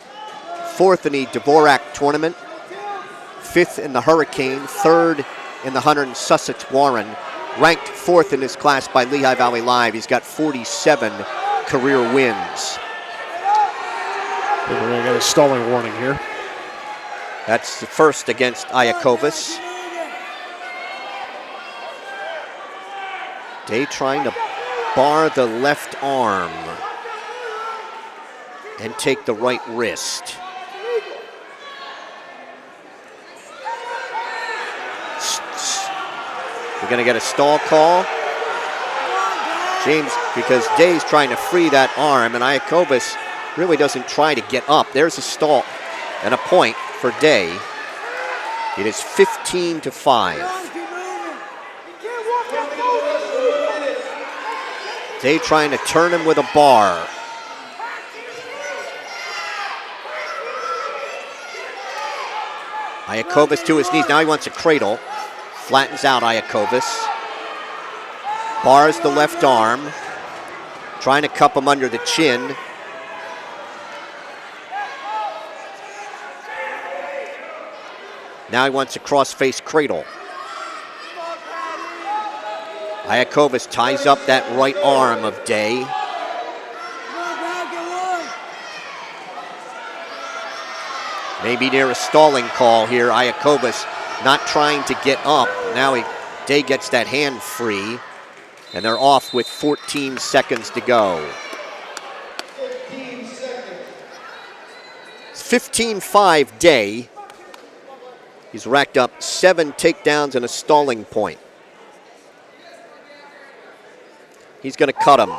4th in the Dvorak tournament, 5th in the Hurricane, 3rd in the Hunter and Sussex Warren, ranked 4th in his class by Lehigh Valley Live. He's got 47 career wins. We're going to get a stalling warning here. That's the first against Iockovas. Day trying to bar the left arm and take the right wrist. We're going to get a stall call. James, because Day's trying to free that arm, and Iockovas really doesn't try to get up. There's a stall and a point for Day. It is 15-5. Day trying to turn him with a bar. Iockovas to his knees. Now he wants a cradle. Flattens out Iockovas. Bars the left arm. Trying to cup him under the chin. Now he wants a cross-face cradle. Iockovas ties up that right arm of Day. Maybe near a stalling call here. Iockovas not trying to get up. Now Day gets that hand free, and they're off with 14 seconds to go. 15-5 Day. He's racked up 7 takedowns and a stalling point. He's going to cut him.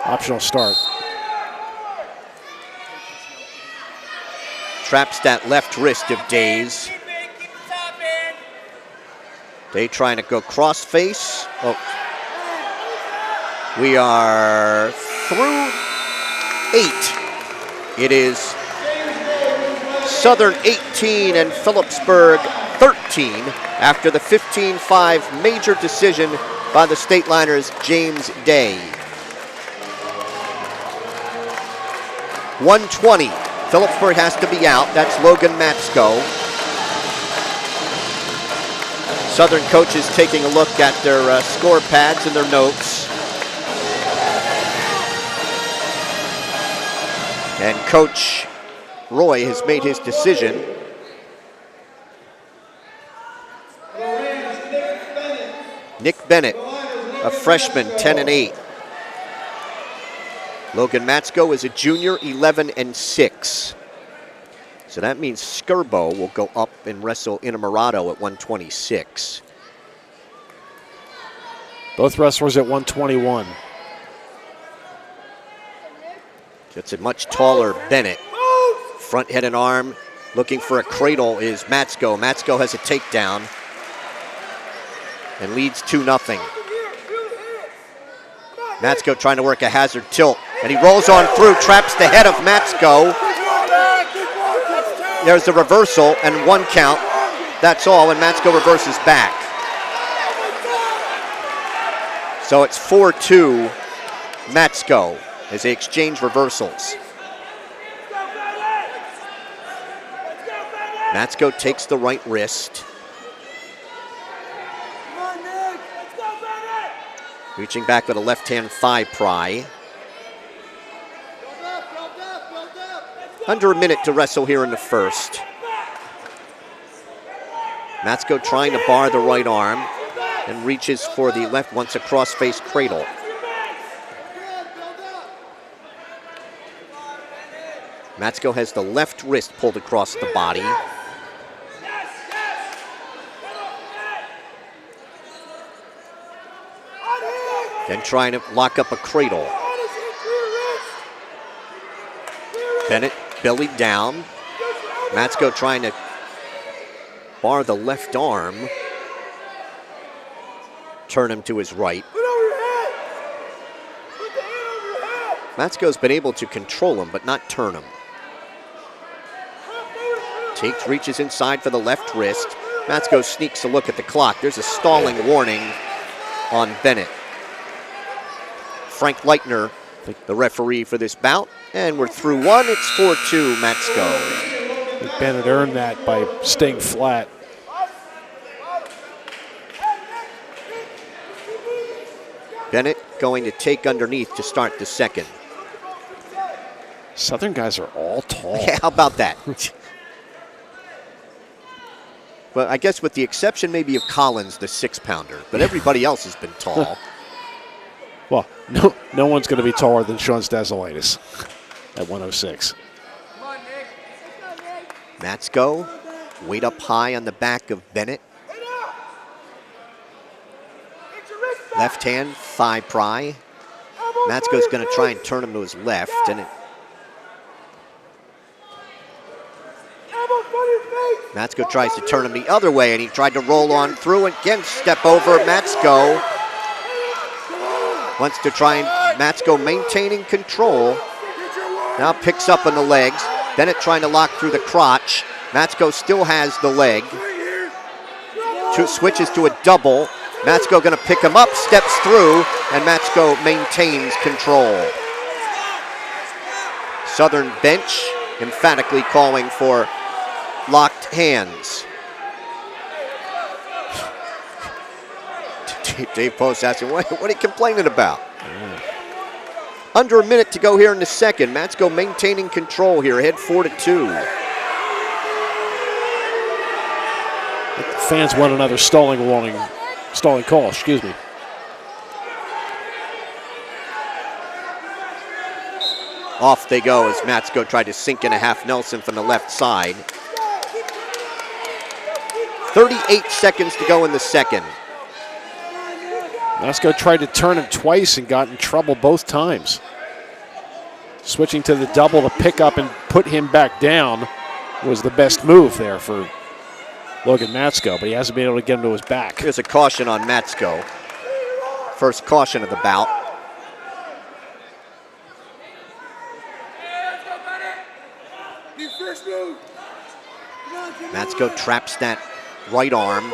Optional start. Traps that left wrist of Day's. Day trying to go cross face. Oh. We are through 8. It is Southern 18 and Phillipsburg 13 after the 15-5 major decision by the Stateliners' James Day. 120. Phillipsburg has to be out. That's Logan Matzgo. Southern coaches taking a look at their score pads and their notes. And Coach Roy has made his decision. Nick Bennett, a freshman, 10-8. Logan Matzgo is a junior, 11-6. So that means Scerbo will go up and wrestle Innamorato at 126. Both wrestlers at 121. It's a much taller Bennett. Front head and arm, looking for a cradle is Matzgo. Matzgo has a takedown and leads 2-0. Matzgo trying to work a hazard tilt, and he rolls on through, traps the head of Matzgo. There's the reversal and 1 count. That's all, and Matzgo reverses back. So it's 4-2 Matzgo as they exchange reversals. Matzgo takes the right wrist. Reaching back with a left-hand thigh pry. Under a minute to wrestle here in the first. Matzgo trying to bar the right arm and reaches for the left, wants a cross-face cradle. Matzgo has the left wrist pulled across the body. Then trying to lock up a cradle. Bennett belly down. Matzgo trying to bar the left arm. Turn him to his right. Matzgo's been able to control him, but not turn him. Reaches inside for the left wrist. Matzgo sneaks a look at the clock. There's a stalling warning on Bennett. Frank Leitner, the referee for this bout, and we're through one. It's 4-2 Matzgo. I think Bennett earned that by staying flat. Bennett going to take underneath to start the second. Southern guys are all tall. Yeah, how about that? Well, I guess with the exception maybe of Collins, the 6-pounder, but everybody else has been tall. Well, no one's going to be taller than Sean Stachelite at 106. Matzgo, weight up high on the back of Bennett. Left hand, thigh pry. Matzgo's going to try and turn him to his left, and Matzgo tries to turn him the other way, and he tried to roll on through and again step over. Matzgo wants to try and Matzgo maintaining control. Now picks up on the legs. Bennett trying to lock through the crotch. Matzgo still has the leg. Switches to a double. Matzgo going to pick him up, steps through, and Matzgo maintains control. Southern bench emphatically calling for locked hands. Dave Post asking, what are you complaining about? Under a minute to go here in the second. Matzgo maintaining control here, ahead 4-2. The fans want another stalling call, excuse me. Off they go as Matzgo tried to sink in a half Nelson from the left side. 38 seconds to go in the second. Matzgo tried to turn him twice and got in trouble both times. Switching to the double to pick up and put him back down was the best move there for Logan Matzgo, but he hasn't been able to get him to his back. There's a caution on Matzgo. First caution of the bout. Matzgo traps that right arm,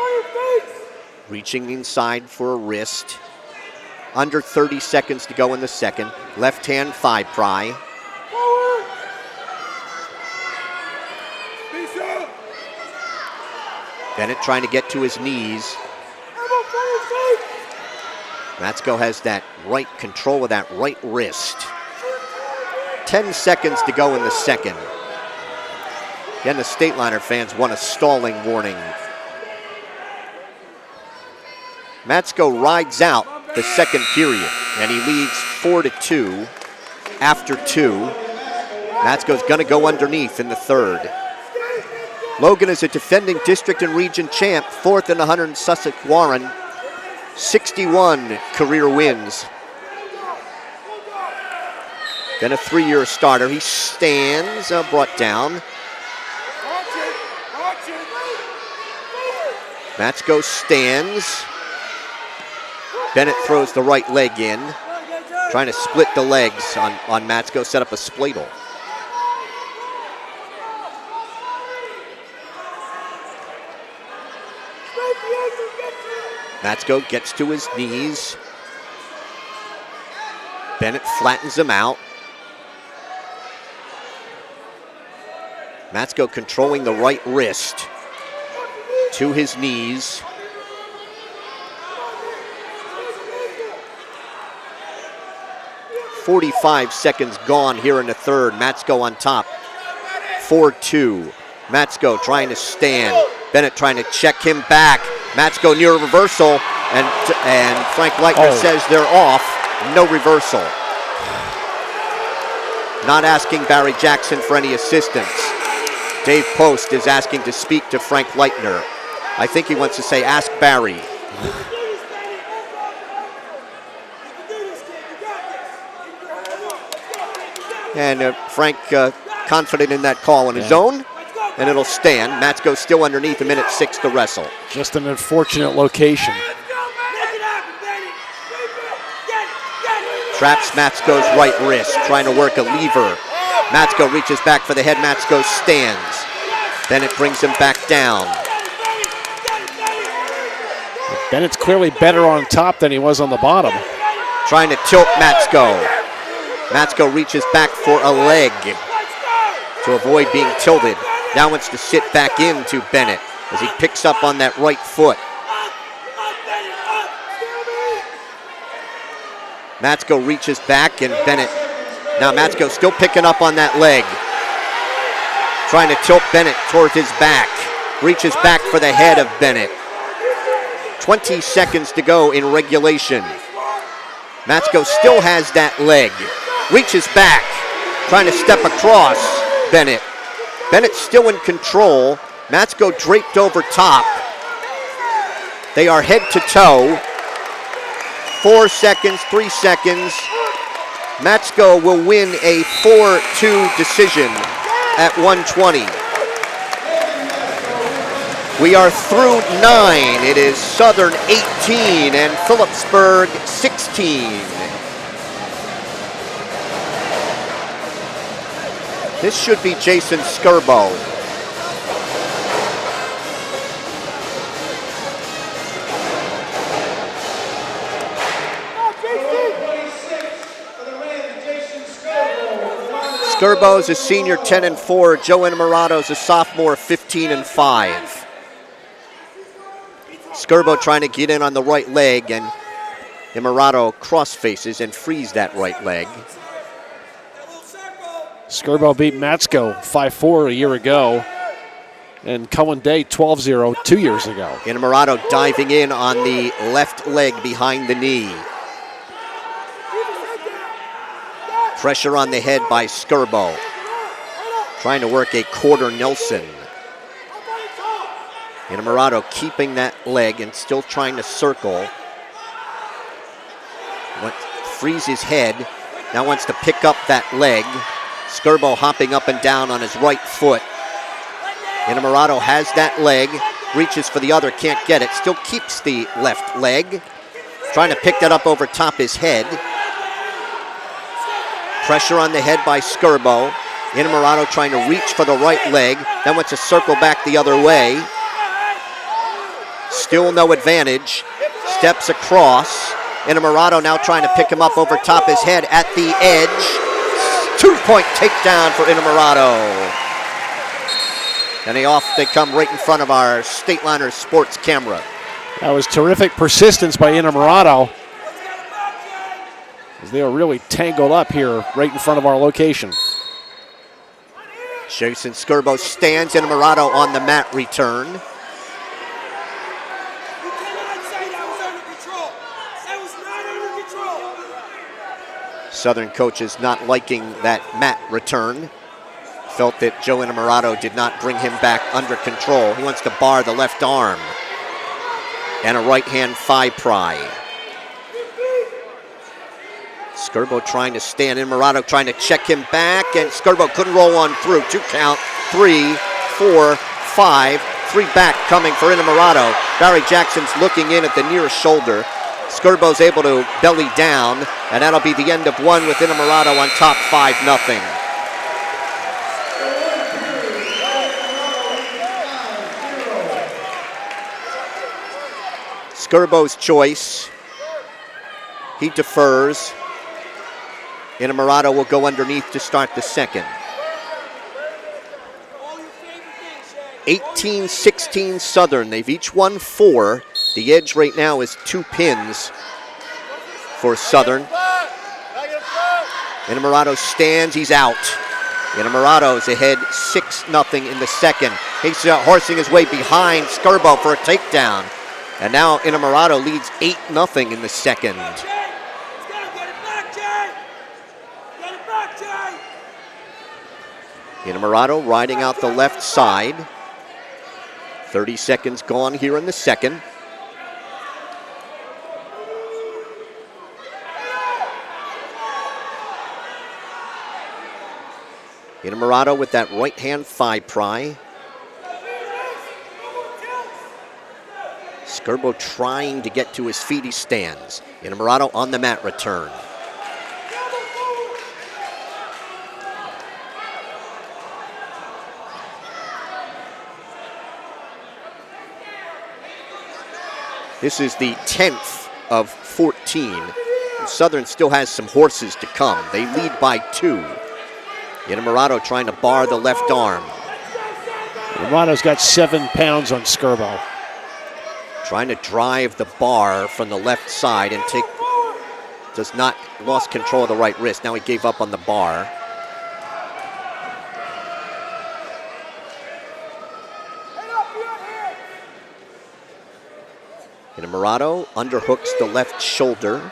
reaching inside for a wrist. Under 30 seconds to go in the second. Left hand thigh pry. Bennett trying to get to his knees. Matzgo has that right control of that right wrist. 10 seconds to go in the second. Again, the Stateliner fans want a stalling warning. Matzgo rides out the second period, and he leads 4-2 after 2. Matzgo's going to go underneath in the third. Logan is a defending district and region champ, 4th in the 100 in Sussex Warren, 61 career wins. Then a 3-year starter. He stands, brought down. Matzgo stands. Bennett throws the right leg in, trying to split the legs on Matzgo, set up a spladle. Matzgo gets to his knees. Bennett flattens him out. Matzgo controlling the right wrist to his knees. .45 seconds gone here in the third. Matzgo on top. 4-2. Matzgo trying to stand. Bennett trying to check him back. Matzgo near a reversal, and Frank Leitner says they're off. No reversal. Not asking Barry Jackson for any assistance. Dave Post is asking to speak to Frank Leitner. I think he wants to say, ask Barry. And Frank confident in that call on his own. and it'll stand. Matzgo still underneath, 1:06 to wrestle. Just an unfortunate location. Traps Matzgo's right wrist, trying to work a lever. Matzgo reaches back for the head. Matzgo stands. Bennett brings him back down. Bennett's clearly better on top than he was on the bottom. Trying to tilt Matzgo. Matzgo reaches back for a leg to avoid being tilted. Now wants to sit back into Bennett as he picks up on that right foot. Matzgo reaches back and Bennett. Now Matzgo still picking up on that leg. Trying to tilt Bennett towards his back. Reaches back for the head of Bennett. 20 seconds to go in regulation. Matzgo still has that leg. Reaches back. Trying to step across Bennett. Bennett's still in control. Matzgo draped over top. They are head to toe. 4 seconds, 3 seconds. Matzgo will win a 4-2 decision at 120. We are through 9. It is Southern 18 and Phillipsburg 16. This should be Jason Scerbo. Scerbo's a senior, 10-4. Joe Innamorato's a sophomore, 15-5. Scerbo trying to get in on the right leg, and Innamorato cross faces and frees that right leg. Scerbo beat Matzgo 5-4 a year ago, and Cohen Day 12-0 2 years ago. Innamorato diving in on the left leg behind the knee. Pressure on the head by Scerbo. Trying to work a quarter Nelson. Innamorato keeping that leg and still trying to circle. Frees his head. Now wants to pick up that leg. Scerbo hopping up and down on his right foot. Innamorato has that leg. Reaches for the other, can't get it. Still keeps the left leg. Trying to pick that up over top his head. Pressure on the head by Scerbo. Innamorato trying to reach for the right leg. Then wants to circle back the other way. Still no advantage. Steps across. Innamorato now trying to pick him up over top his head at the edge. 2-point takedown for Innamorato. And they come right in front of our Stateliner Sports camera. That was terrific persistence by Innamorato, as they are really tangled up here right in front of our location. Jason Scerbo stands. Innamorato on the mat return. Southern coaches not liking that mat return. Felt that Joe Innamorato did not bring him back under control. He wants to bar the left arm. And a right hand thigh pry. Scerbo trying to stand. Innamorato trying to check him back, and Scerbo couldn't roll on through. 2 count. 3, 4, 5. 3 back coming for Innamorato. Barry Jackson's looking in at the near shoulder. Scerbo's able to belly down, and that'll be the end of 1 with Innamorato on top 5-0. Scerbo's choice. He defers. Innamorato will go underneath to start the second. 18-16 Southern. They've each won 4. The edge right now is 2 pins for Southern. Innamorato stands. He's out. Innamorato's ahead 6-0 in the second. He's horsing his way behind Scerbo for a takedown. And now Innamorato leads 8-0 in the second. Innamorato riding out the left side. 30 seconds gone here in the second. Innamorato with that right hand thigh pry. Scerbo trying to get to his feet. He stands. Innamorato on the mat return. This is the 10th of 14. Southern still has some horses to come. They lead by 2. Innamorato trying to bar the left arm. Innamorato has got 7 pounds on Scerbo. Trying to drive the bar from the left side and lost control of the right wrist. Now he gave up on the bar. Innamorato underhooks the left shoulder.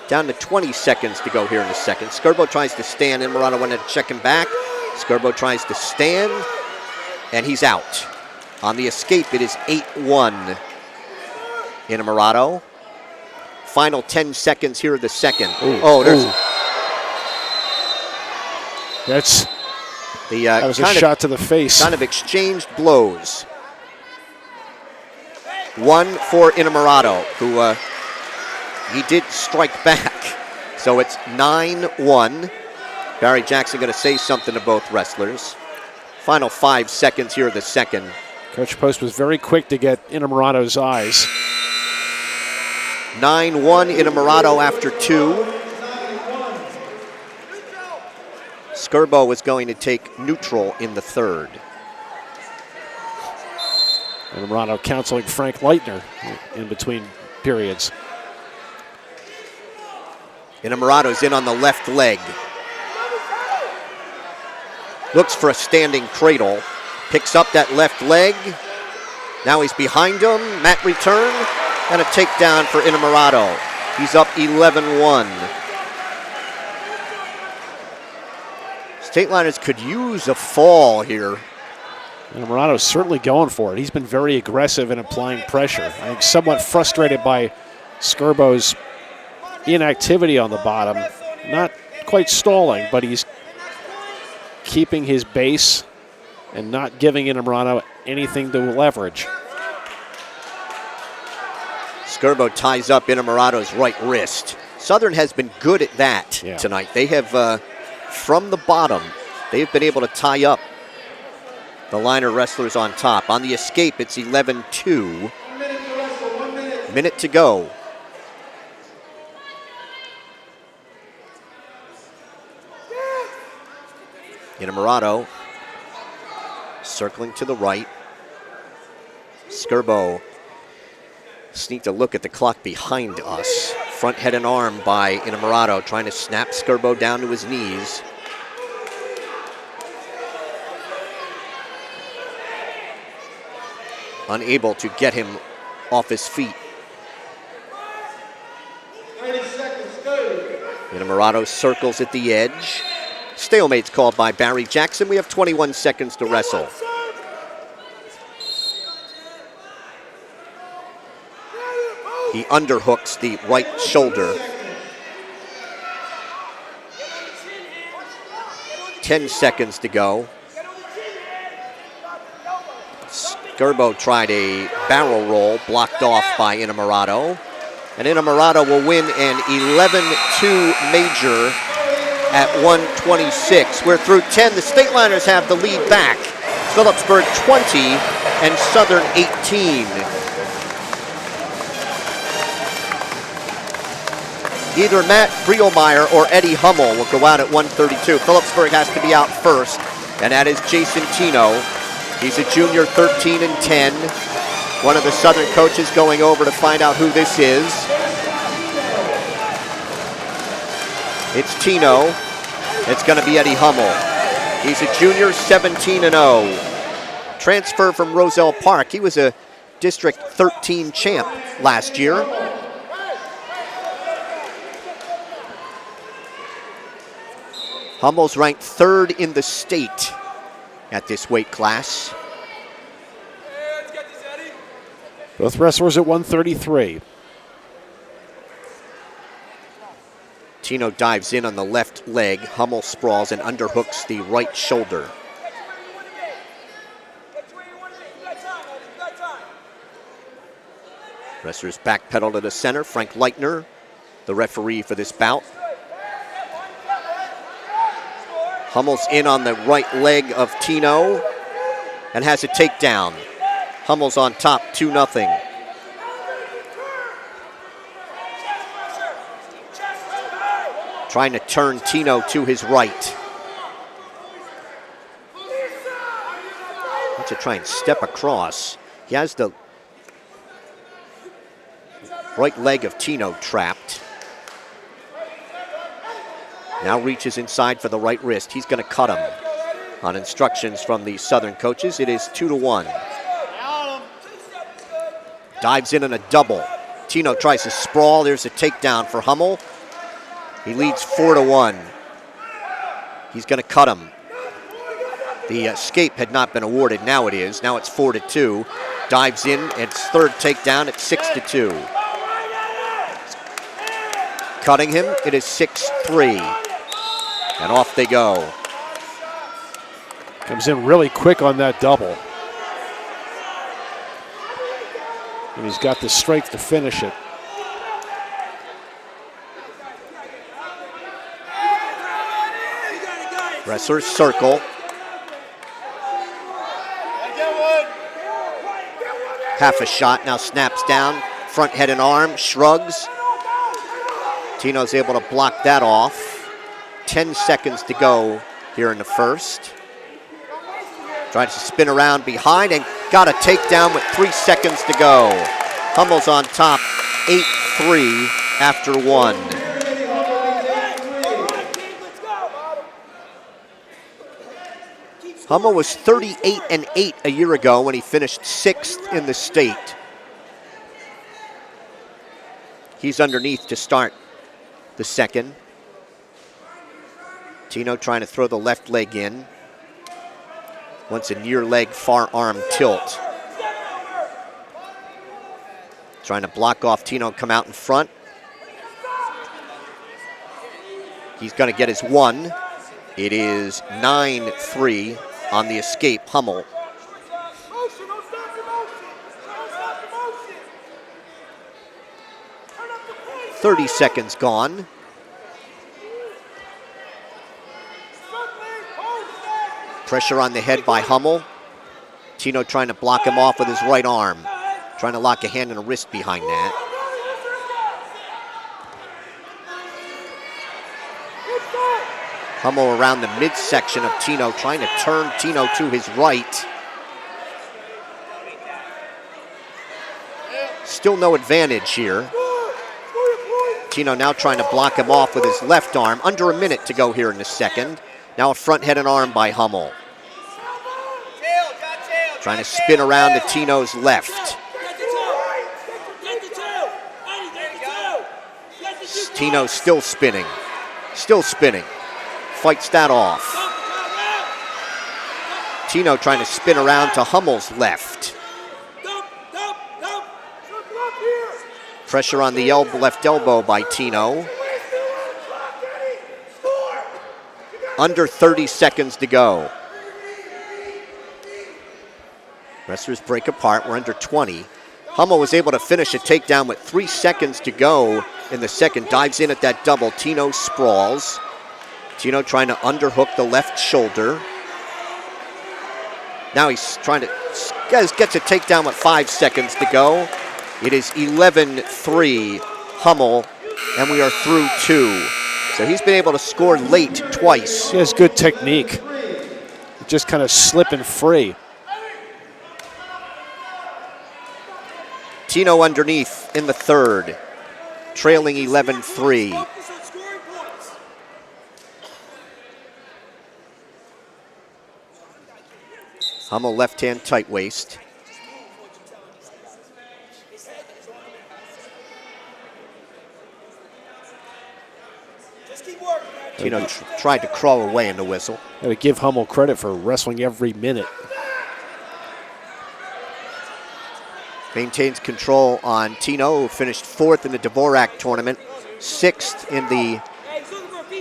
Down to 20 seconds to go here in the second. Scerbo tries to stand. Innamorato wanted to check him back. Scerbo tries to stand, and he's out. On the escape, it is 8-1. Innamorato. Final 10 seconds here of the second. That was a shot to the face. Kind of exchanged blows. 1 for Innamorato, who he did strike back. So it's 9-1. Barry Jackson going to say something to both wrestlers. Final 5 seconds here of the second. Coach Post was very quick to get Innamorato's eyes. 9-1 Innamorato after 2. Scerbo was going to take neutral in the third. Innamorato counseling Frank Leitner in between periods. Innamorato's in on the left leg. Looks for a standing cradle. Picks up that left leg. Now he's behind him. Mat return and a takedown for Innamorato. He's up 11-1. Stateliners could use a fall here. Innamorato's certainly going for it. He's been very aggressive in applying pressure. I think somewhat frustrated by Scerbo's inactivity on the bottom. Not quite stalling, but he's keeping his base and not giving Innamorato anything to leverage. Scerbo ties up Innamorato's right wrist. Southern has been good at that tonight. They have, from the bottom, they've been able to tie up the liner wrestlers on top. On the escape, it's 11-2. Minute to go. Innamorato circling to the right. Scerbo sneaked a look at the clock behind us. Front head and arm by Innamorato, trying to snap Scerbo down to his knees. Unable to get him off his feet. 90 seconds, go. Innamorato circles at the edge. Stalemate's called by Barry Jackson. We have 21 seconds to wrestle. He underhooks the right shoulder. 10 seconds to go. Scerbo tried a barrel roll, blocked off by Innamorato. And Innamorato will win an 11-2 major at 126. We're through 10. The Stateliners have the lead back. Phillipsburg 20 and Southern 18. Either Matt Brielmeyer or Eddie Hummel will go out at 132. Phillipsburg has to be out first, and that is Jason Tino. He's a junior, 13 and 10. One of the Southern coaches going over to find out who this is. It's Tino. It's going to be Eddie Hummel. He's a junior, 17 and 0. Transfer from Roselle Park. He was a District 13 champ last year. Hummel's ranked 3rd in the state at this weight class. Both wrestlers at 133. Tino dives in on the left leg. Hummel sprawls and underhooks the right shoulder. Wrestlers backpedal to the center. Frank Leitner, the referee for this bout. Hummel's in on the right leg of Tino and has a takedown. Hummel's on top, 2-0. Trying to turn Tino to his right. To try and step across. He has the right leg of Tino trapped. Now reaches inside for the right wrist. He's going to cut him. On instructions from the Southern coaches, it is 2-1. Dives in a double. Tino tries to sprawl. There's a takedown for Hummel. He leads 4-1. He's going to cut him. The escape had not been awarded. Now it is. Now it's 4-2. Dives in. It's third takedown. It's 6-2. Cutting him. It is 6-3. And off they go. Comes in really quick on that double. And he's got the strength to finish it. Wrestlers circle. Half a shot, now snaps down. Front head and arm, shrugs. Tino's able to block that off. 10 seconds to go here in the first. Tries to spin around behind and got a takedown with 3 seconds to go. Hummel's on top, 8-3 after 1. Hummel was 38-8 a year ago when he finished 6th in the state. He's underneath to start the second. Tino trying to throw the left leg in. Wants a near leg far arm tilt. Trying to block off Tino, come out in front. He's going to get his one. It is 9-3 on the escape, Hummel. "30 seconds gone. Pressure on the head by Hummel. Tino trying to block him off with his right arm. Trying to lock a hand and a wrist behind that. Hummel around the midsection of Tino, trying to turn Tino to his right. Still no advantage here. Tino now trying to block him off with his left arm. Under a minute to go here in the second. Now a front head and arm by Hummel. Trying to spin around to Tino's left. Tino still spinning. Still spinning. Fights that off. Tino trying to spin around to Hummel's left. Pressure on the left elbow by Tino. Under 30 seconds to go. Wrestlers break apart. We're under 20. Hummel was able to finish a takedown with 3 seconds to go in the second. Dives in at that double. Tino sprawls. Tino trying to underhook the left shoulder. Now he's trying to, gets a takedown with 5 seconds to go. It is 11-3 Hummel, and we are through 2. So he's been able to score late twice. He has good technique. Just kind of slipping free. Tino underneath in the third, trailing 11-3. Hummel left hand tight waist. Tino tried to crawl away in the whistle. Got to give Hummel credit for wrestling every minute. Maintains control on Tino, who finished 4th in the Dvorak tournament, 6th in the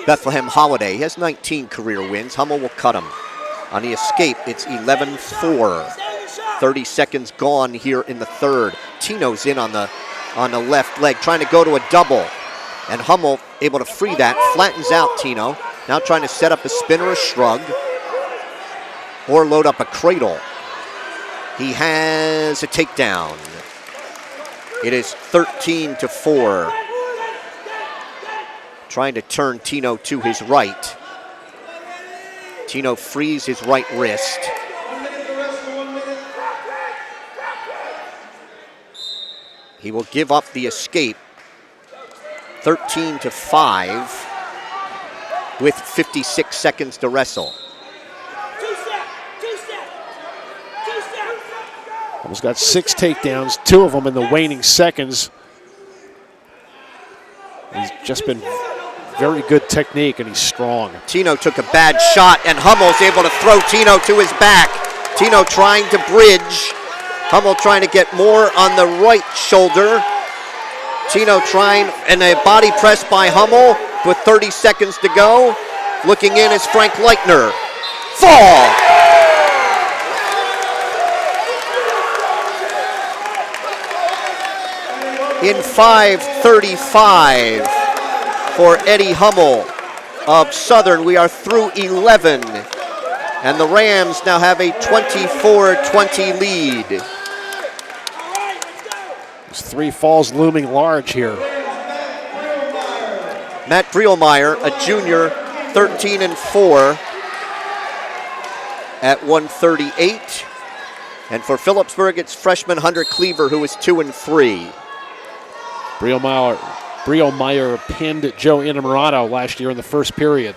Bethlehem Holiday. He has 19 career wins. Hummel will cut him. On the escape, it's 11-4. 30 seconds gone here in the third. Tino's in on the on the left leg, trying to go to a double. And Hummel able to free that, flattens out Tino. Now trying to set up a spin or a shrug, or load up a cradle. He has a takedown. It is 13-4. Trying to turn Tino to his right. Tino frees his right wrist. He will give up the escape. 13-5 with 56 seconds to wrestle. Hummel's got 6 takedowns, 2 of them in the waning seconds. He's just been very good technique, and he's strong. Tino took a bad shot, and Hummel's able to throw Tino to his back. Tino trying to bridge. Hummel trying to get more on the right shoulder. Tino trying, and a body press by Hummel with 30 seconds to go. Looking in is Frank Leitner. Fall! In 5:35 for Eddie Hummel of Southern. We are through 11, and the Rams now have a 24-20 lead. There's 3 falls looming large here. Matt Brielmeyer, a junior, 13-4 at 138. And for Phillipsburg, it's freshman Hunter Cleaver, who is 2-3. Brielmeyer pinned Joe Innamorato last year in the first period.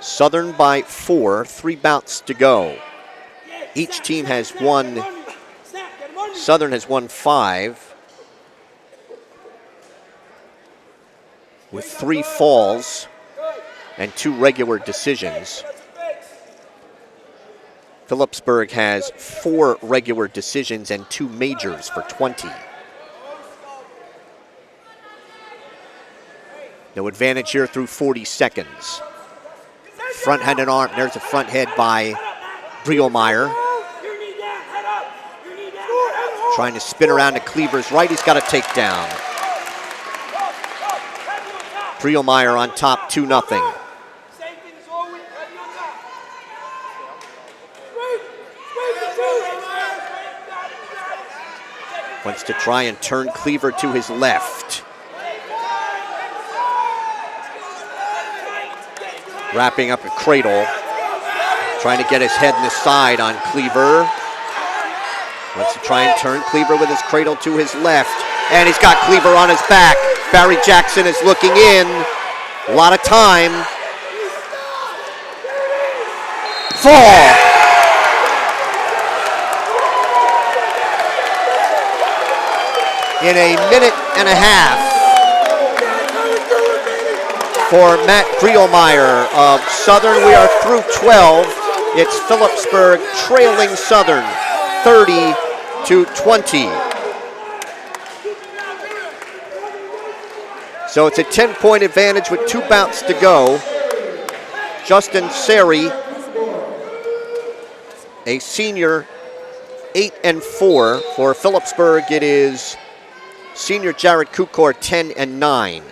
Southern by 4, 3 bouts to go. Each team has won. Southern has won 5 with 3 falls and 2 regular decisions. Phillipsburg has 4 regular decisions and 2 majors for 20. No advantage here through 40 seconds. Front head and arm. There's a front head by Brielmeyer. Trying to spin around to Cleaver's right. He's got a takedown. Brielmeyer on top, 2-0. Wants to try and turn Cleaver to his left. Wrapping up a cradle. Trying to get his head in the side on Cleaver. Wants to try and turn Cleaver with his cradle to his left. And he's got Cleaver on his back. Barry Jackson is looking in. A lot of time. Fall! In a minute and a half for Matt Brielmeyer of Southern. We are through 12. It's Phillipsburg trailing Southern 30-20. So it's a 10-point advantage with 2 bouts to go. Justin Seri, a senior, 8-4. For Phillipsburg, it is senior Jared Cukor, 10-9.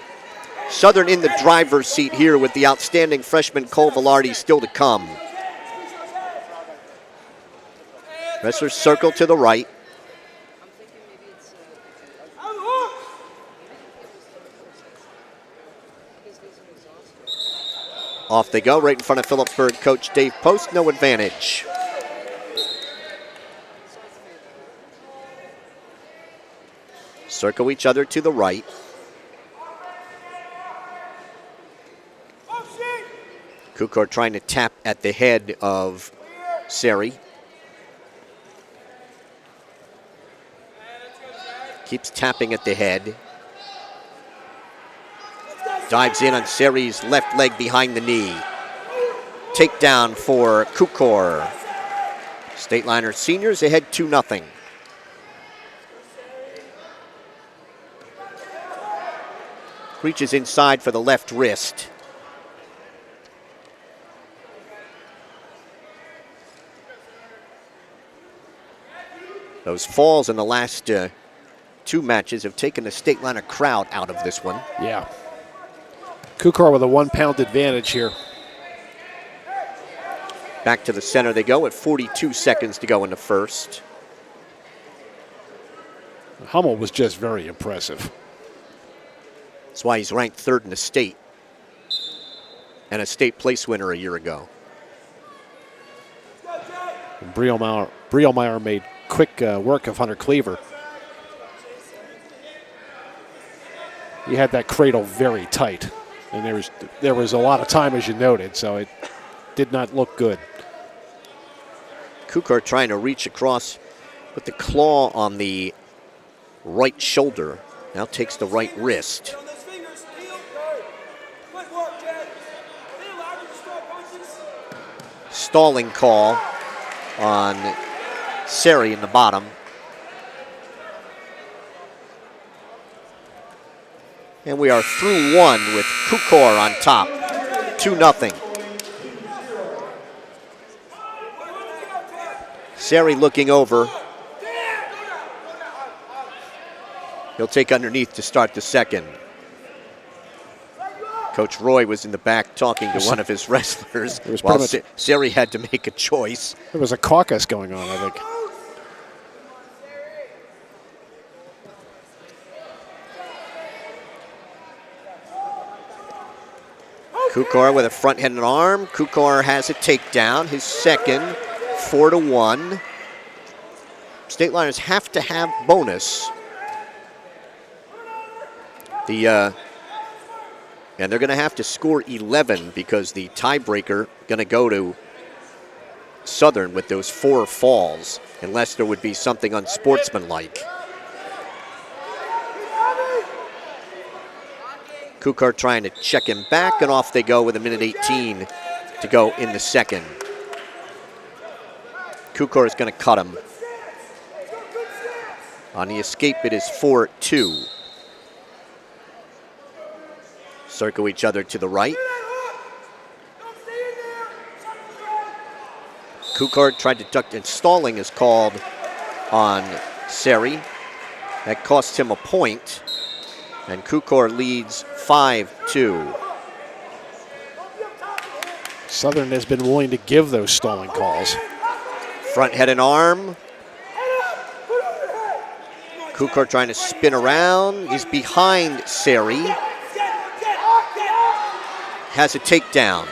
Southern in the driver's seat here with the outstanding freshman Cole Velarde still to come. Wrestlers circle to the right. Off they go, right in front of Phillipsburg coach Dave Post, no advantage. Circle each other to the right. Cukor trying to tap at the head of Seri. Keeps tapping at the head. Dives in on Seri's left leg behind the knee. Takedown for Cukor. Stateliner seniors ahead 2-0. Reaches inside for the left wrist. Those falls in the last two matches have taken the Stateliner crowd out of this one. Yeah. Cukor with a 1 pound advantage here. Back to the center they go at 42 seconds to go in the first. Hummel was just very impressive. That's why he's ranked third in the state and a state place winner a year ago. And Brielmeyer made quick work of Hunter Cleaver. He had that cradle very tight, and there was a lot of time, as you noted, so it did not look good. Cukor trying to reach across with the claw on the right shoulder. Now takes the right wrist. Stalling call on Seri in the bottom. And we are through one with Cukor on top, 2-0. Seri looking over. He'll take underneath to start the second. Coach Roy was in the back talking to one of his wrestlers while Seri had to make a choice. There was a caucus going on, I think. Cukor with a front head and arm. Cukor has a takedown, his second, 4-1. Stateliners have to have bonus. And they're going to have to score 11 because the tiebreaker going to go to Southern with those 4 falls, unless there would be something unsportsmanlike. Cukor trying to check him back, and off they go with 1:18 to go in the second. Cukor is going to cut him. On the escape, it is 4-2. Circle each other to the right. Cukor tried to duck, and stalling is called on Seri. That costs him a point, and Cukor leads 5-2. Southern has been willing to give those stalling calls. Front head and arm. Cukor trying to spin around. He's behind Seri. Has a takedown.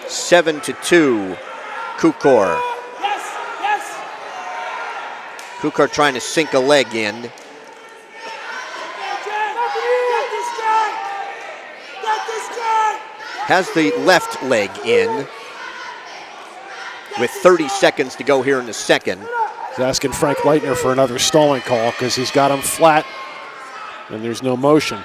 7-2, Cukor. Cukor trying to sink a leg in. Has the left leg in with 30 seconds to go here in the second. He's asking Frank Leitner for another stalling call because he's got him flat and there's no motion.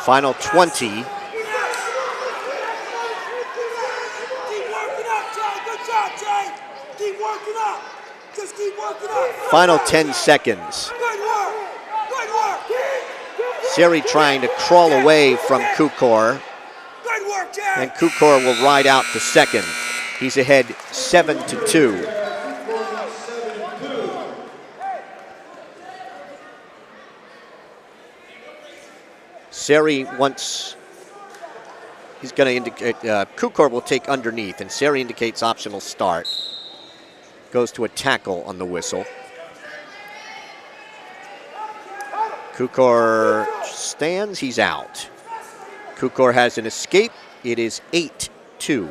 Final 20. Final 10 seconds. Seri trying to crawl away from Cukor. And Cukor will ride out the second. He's ahead 7-2. Seri wants, he's going to indicate, Cukor will take underneath, and Seri indicates optional start. Goes to a tackle on the whistle. Cukor stands, he's out. Cukor has an escape, it is 8-2.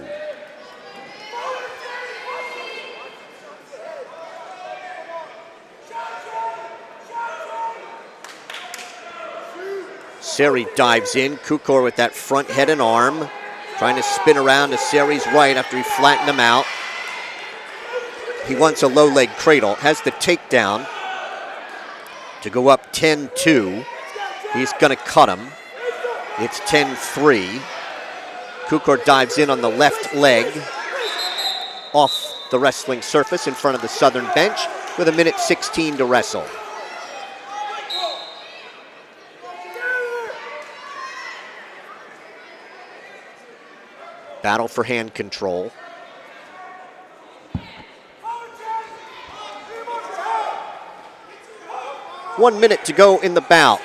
Seri dives in. Cukor with that front head and arm. Trying to spin around to Seri's right after he flattened him out. He wants a low leg cradle. Has the takedown to go up 10-2. He's going to cut him. It's 10-3. Cukor dives in on the left leg. Off the wrestling surface in front of the Southern bench with 1:16 to wrestle. Battle for hand control. 1 minute to go in the bout.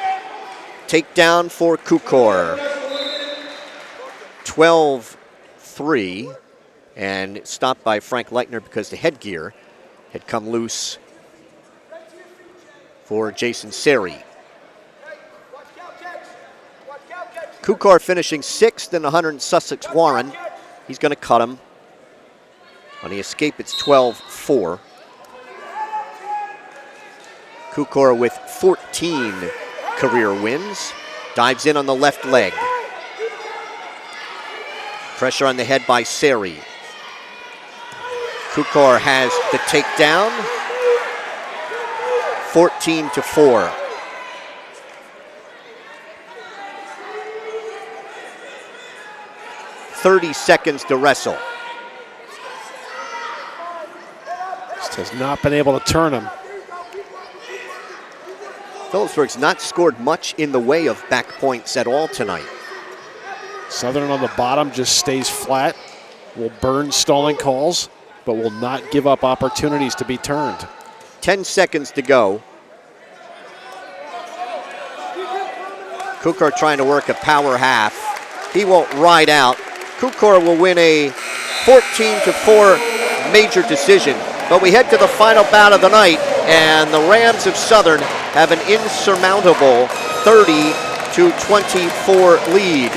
Takedown for Cukor. 12-3. And stopped by Frank Leitner because the headgear had come loose for Jason Seri. Cukor finishing 6th in the 100 Sussex Warren. He's going to cut him. On the escape, it's 12-4. Cukor with 14 career wins. Dives in on the left leg. Pressure on the head by Seri. Cukor has the takedown. 14-4. "30 seconds to wrestle." Just has not been able to turn him. Phillipsburg's not scored much in the way of back points at all tonight. Southern on the bottom just stays flat, will burn stalling calls, but will not give up opportunities to be turned. 10 seconds to go. Cukor trying to work a power half. He won't ride out. Cukor will win a 14-4 major decision. But we head to the final bout of the night, and the Rams of Southern have an insurmountable 30-24 lead.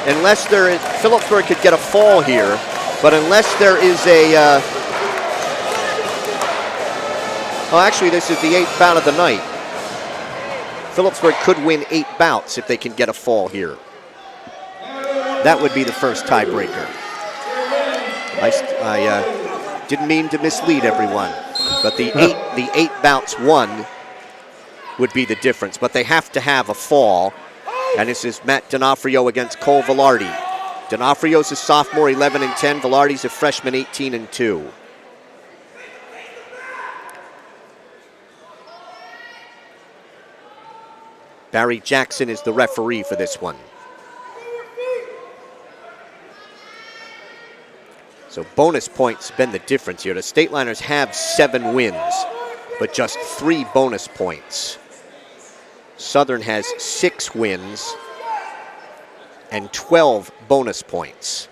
Unless there is, Phillipsburg could get a fall here, but unless there is a, oh, actually this is the 8th bout of the night. Phillipsburg could win 8 bouts if they can get a fall here. That would be the first tiebreaker. I didn't mean to mislead everyone, but the eight bouts won would be the difference. But they have to have a fall, and this is Matt D'Onofrio against Cole Velarde. D'Onofrio's a sophomore, 11-10. Velarde's a freshman, 18-2. Barry Jackson is the referee for this one. So bonus points been the difference here. The Stateliners have 7 wins, but just 3 bonus points. Southern has 6 wins and 12 bonus points.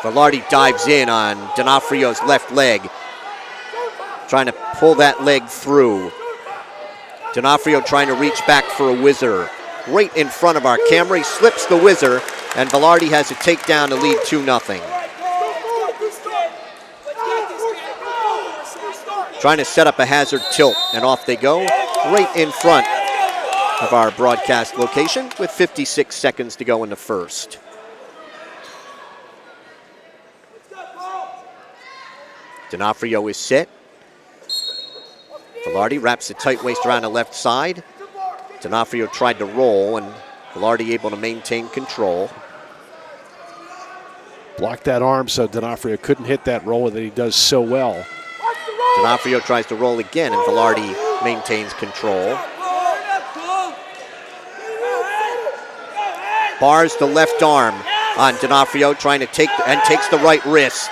Velarde dives in on D'Onofrio's left leg, trying to pull that leg through. D'Onofrio trying to reach back for a whizzer. Right in front of our camera, he slips the whizzer, and Velarde has a takedown to lead 2-0. Trying to set up a hazard tilt, and off they go, right in front of our broadcast location with 56 seconds to go in the first. D'Onofrio is set. Velarde wraps the tight waist around the left side. D'Onofrio tried to roll, and Velarde able to maintain control. Blocked that arm so D'Onofrio couldn't hit that roller that he does so well. D'Onofrio tries to roll again, and Velarde maintains control. Bars the left arm on D'Onofrio, trying to take, and takes the right wrist.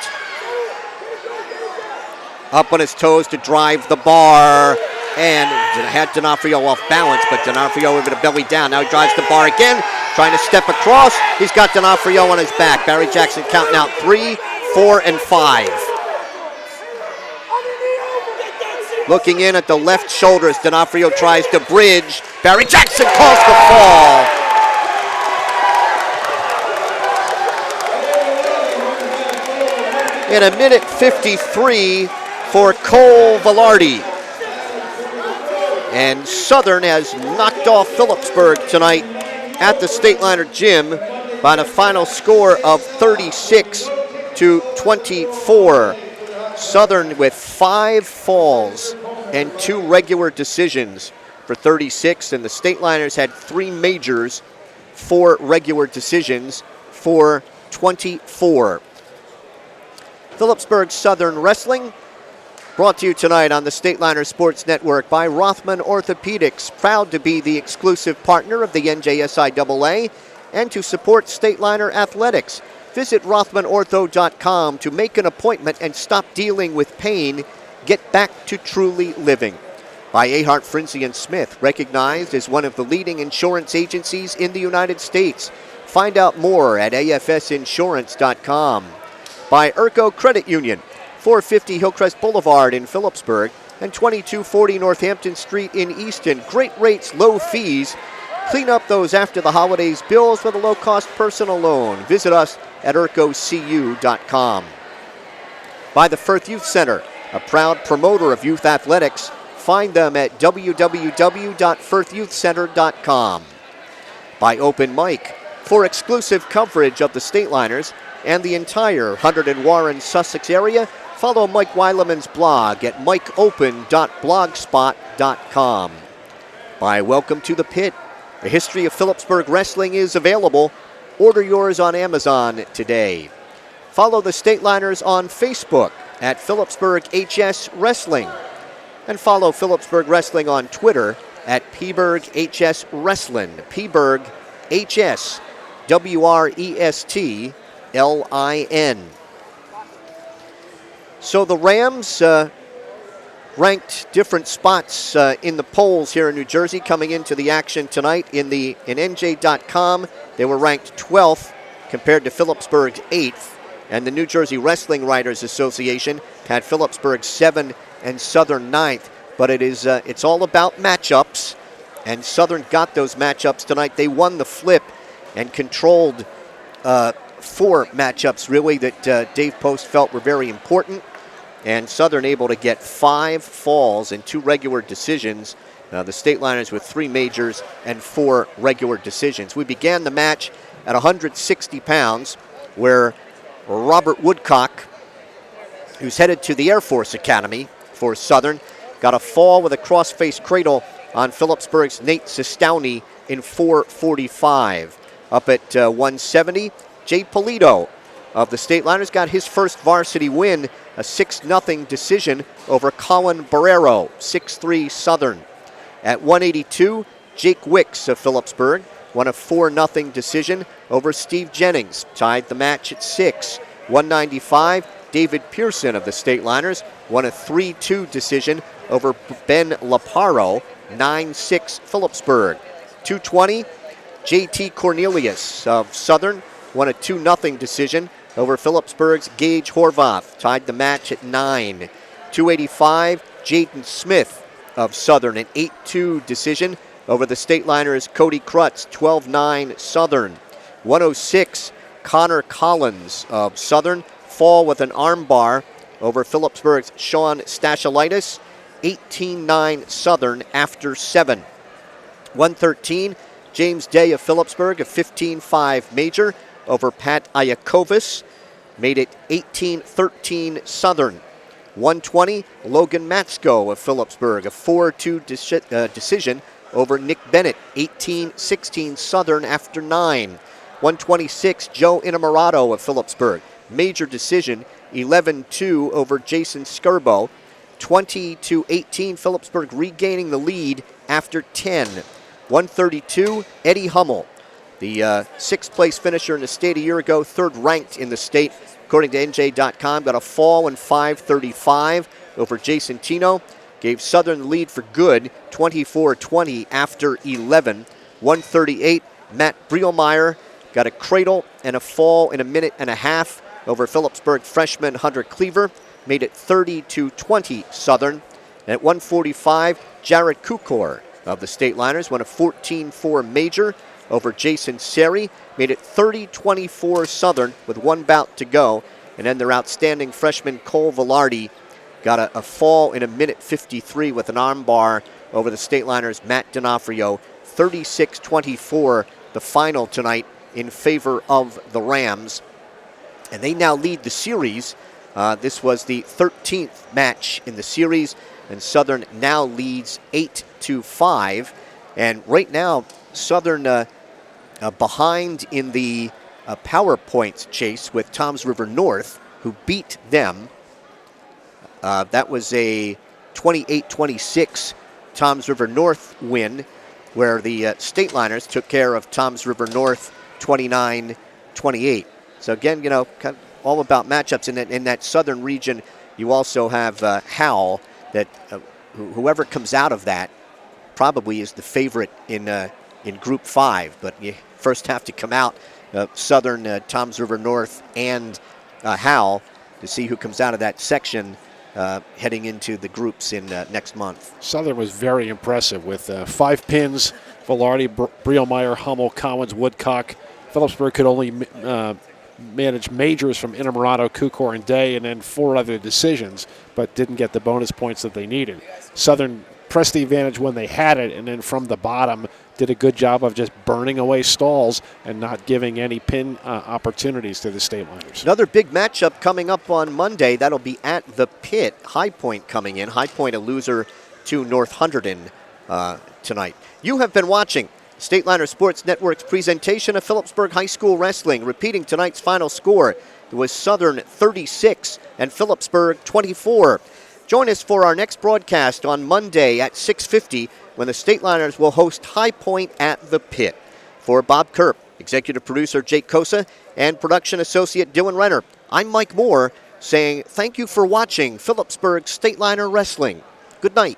Up on his toes to drive the bar, and had D'Onofrio off balance, but D'Onofrio over the belly down. Now he drives the bar again, trying to step across. He's got D'Onofrio on his back. Barry Jackson counting out 3, 4, and 5. Looking in at the left shoulder as D'Onofrio tries to bridge. Barry Jackson calls the fall. In a minute 53 for Cole Velarde. And Southern has knocked off Phillipsburg tonight at the Stateliner Gym by the final score of 36-24. Southern with 5 falls and 2 regular decisions for 36, and the Stateliners had 3 majors, 4 regular decisions for 24. Phillipsburg Southern Wrestling, brought to you tonight on the Stateliner Sports Network by Rothman Orthopedics, proud to be the exclusive partner of the NJSIAA and to support Stateliner Athletics. Visit RothmanOrtho.com to make an appointment and stop dealing with pain. Get back to truly living. By Ahart, Frinzi and Smith, recognized as one of the leading insurance agencies in the United States. Find out more at afsinsurance.com. By Urco Credit Union, 450 Hillcrest Boulevard in Phillipsburg and 2240 Northampton Street in Easton. Great rates, low fees. Clean up those after the holidays bills with a low-cost personal loan. Visit us at urcocu.com. By the Firth Youth Center, a proud promoter of youth athletics. Find them at www.firthyouthcenter.com. By Open Mic, for exclusive coverage of the Stateliners and the entire Hunterdon and Warren, Sussex area, follow Mike Weileman's blog at mikeopen.blogspot.com. By Welcome to the Pit, the history of Phillipsburg wrestling is available. Order yours on Amazon today. Follow the Stateliners on Facebook at Phillipsburg HS Wrestling. And follow Phillipsburg Wrestling on Twitter at Pberg HS Wrestling. Pberg HS WRESTLIN. So the Rams ranked different spots in the polls here in New Jersey coming into the action tonight. In NJ.com, they were ranked 12th compared to Phillipsburg's 8th. And the New Jersey Wrestling Writers Association had Phillipsburg 7th and Southern 9th. But it's all about matchups. And Southern got those matchups tonight. They won the flip and controlled 4 matchups, really, that Dave Post felt were very important. And Southern able to get 5 falls and 2 regular decisions. The Stateliners with 3 majors and 4 regular decisions. We began the match at 160 pounds, where Robert Woodcock, who's headed to the Air Force Academy for Southern, got a fall with a cross-face cradle on Phillipsburg's Nate Sistani in 4:45. Up at 170, Jay Pulido of the Stateliners got his first varsity win, a 6-0 decision over Colin Marrero, 6'3" Southern. At 182, Jake Wicks of Phillipsburg won a 4-0 decision over Steve Jennings, tied the match at 6. 195, David Pearson of the Stateliners won a 3-2 decision over Ben Laparo, 9-6 Phillipsburg. 220, JT Cornelius of Southern won a 2-0 decision over Phillipsburg's Gage Horvath, tied the match at 9. 285, Jaden Smith of Southern, an 8-2 decision over the Stateliners' Cody Crux, 12-9 Southern. 106, Connor Collins of Southern, fall with an armbar over Phillipsburg's Sean Stachelite, 18-9 Southern after 7. 113, James Day of Phillipsburg, a 15-5 major over Pat Iockovas, made it 18-13 Southern. 120, Logan Matzgo of Phillipsburg, a 4-2 decision over Nick Bennett, 18-16 Southern after 9. 126, Joe Innamorato of Phillipsburg, major decision, 11-2 over Jason Scerbo. 20-18, Phillipsburg regaining the lead after 10. 132, Eddie Hummel, the 6th place finisher in the state a year ago, 3rd ranked in the state, according to NJ.com, got a fall in 5:35 over Jason Tino. Gave Southern the lead for good, 24-20 after 11. 138, Matt Brielmeyer got a cradle and a fall in a minute and a half over Phillipsburg freshman Hunter Cleaver. Made it 30-20 Southern. And at 145, Jared Cukor of the Stateliners won a 14-4 major over Jason Seri. Made it 30-24 Southern with 1 bout to go. And then their outstanding freshman Cole Velarde got a fall in a minute 53 with an armbar over the Stateliners' Matt D'Onofrio. 36-24 the final tonight in favor of the Rams. And they now lead the series. This was the 13th match in the series, and Southern now leads 8-5. And right now, Southern behind in the power points chase with Toms River North, who beat them. That was a 28-26 Toms River North win, where the Stateliners took care of Toms River North 29-28. So again, kind of all about matchups in that Southern region. you also have Howell, that whoever comes out of that probably is the favorite in Group 5. But you first have to come out Southern, Toms River North, and Howell to see who comes out of that section heading into the groups in next month. Southern was very impressive with 5 pins. Velarde, Brielmeyer, Hummel, Collins, Woodcock. Phillipsburg could only manage majors from Innamorato, Cukor, and Day, and then 4 other decisions, but didn't get the bonus points that they needed. Southern pressed the advantage when they had it, and then from the bottom did a good job of just burning away stalls and not giving any pin opportunities to the Stateliners. Another big matchup coming up on Monday. That'll be at the Pit. High Point coming in. High Point a loser to North Hunterdon tonight. You have been watching Stateliner Sports Network's presentation of Phillipsburg High School Wrestling. Repeating tonight's final score, it was Southern 36 and Phillipsburg 24. Join us for our next broadcast on Monday at 6:50 when the Stateliners will host High Point at the Pit. For Bob Kerp, executive producer Jake Kosa, and production associate Dylan Renner, I'm Mike Moore saying thank you for watching Phillipsburg Stateliner Wrestling. Good night.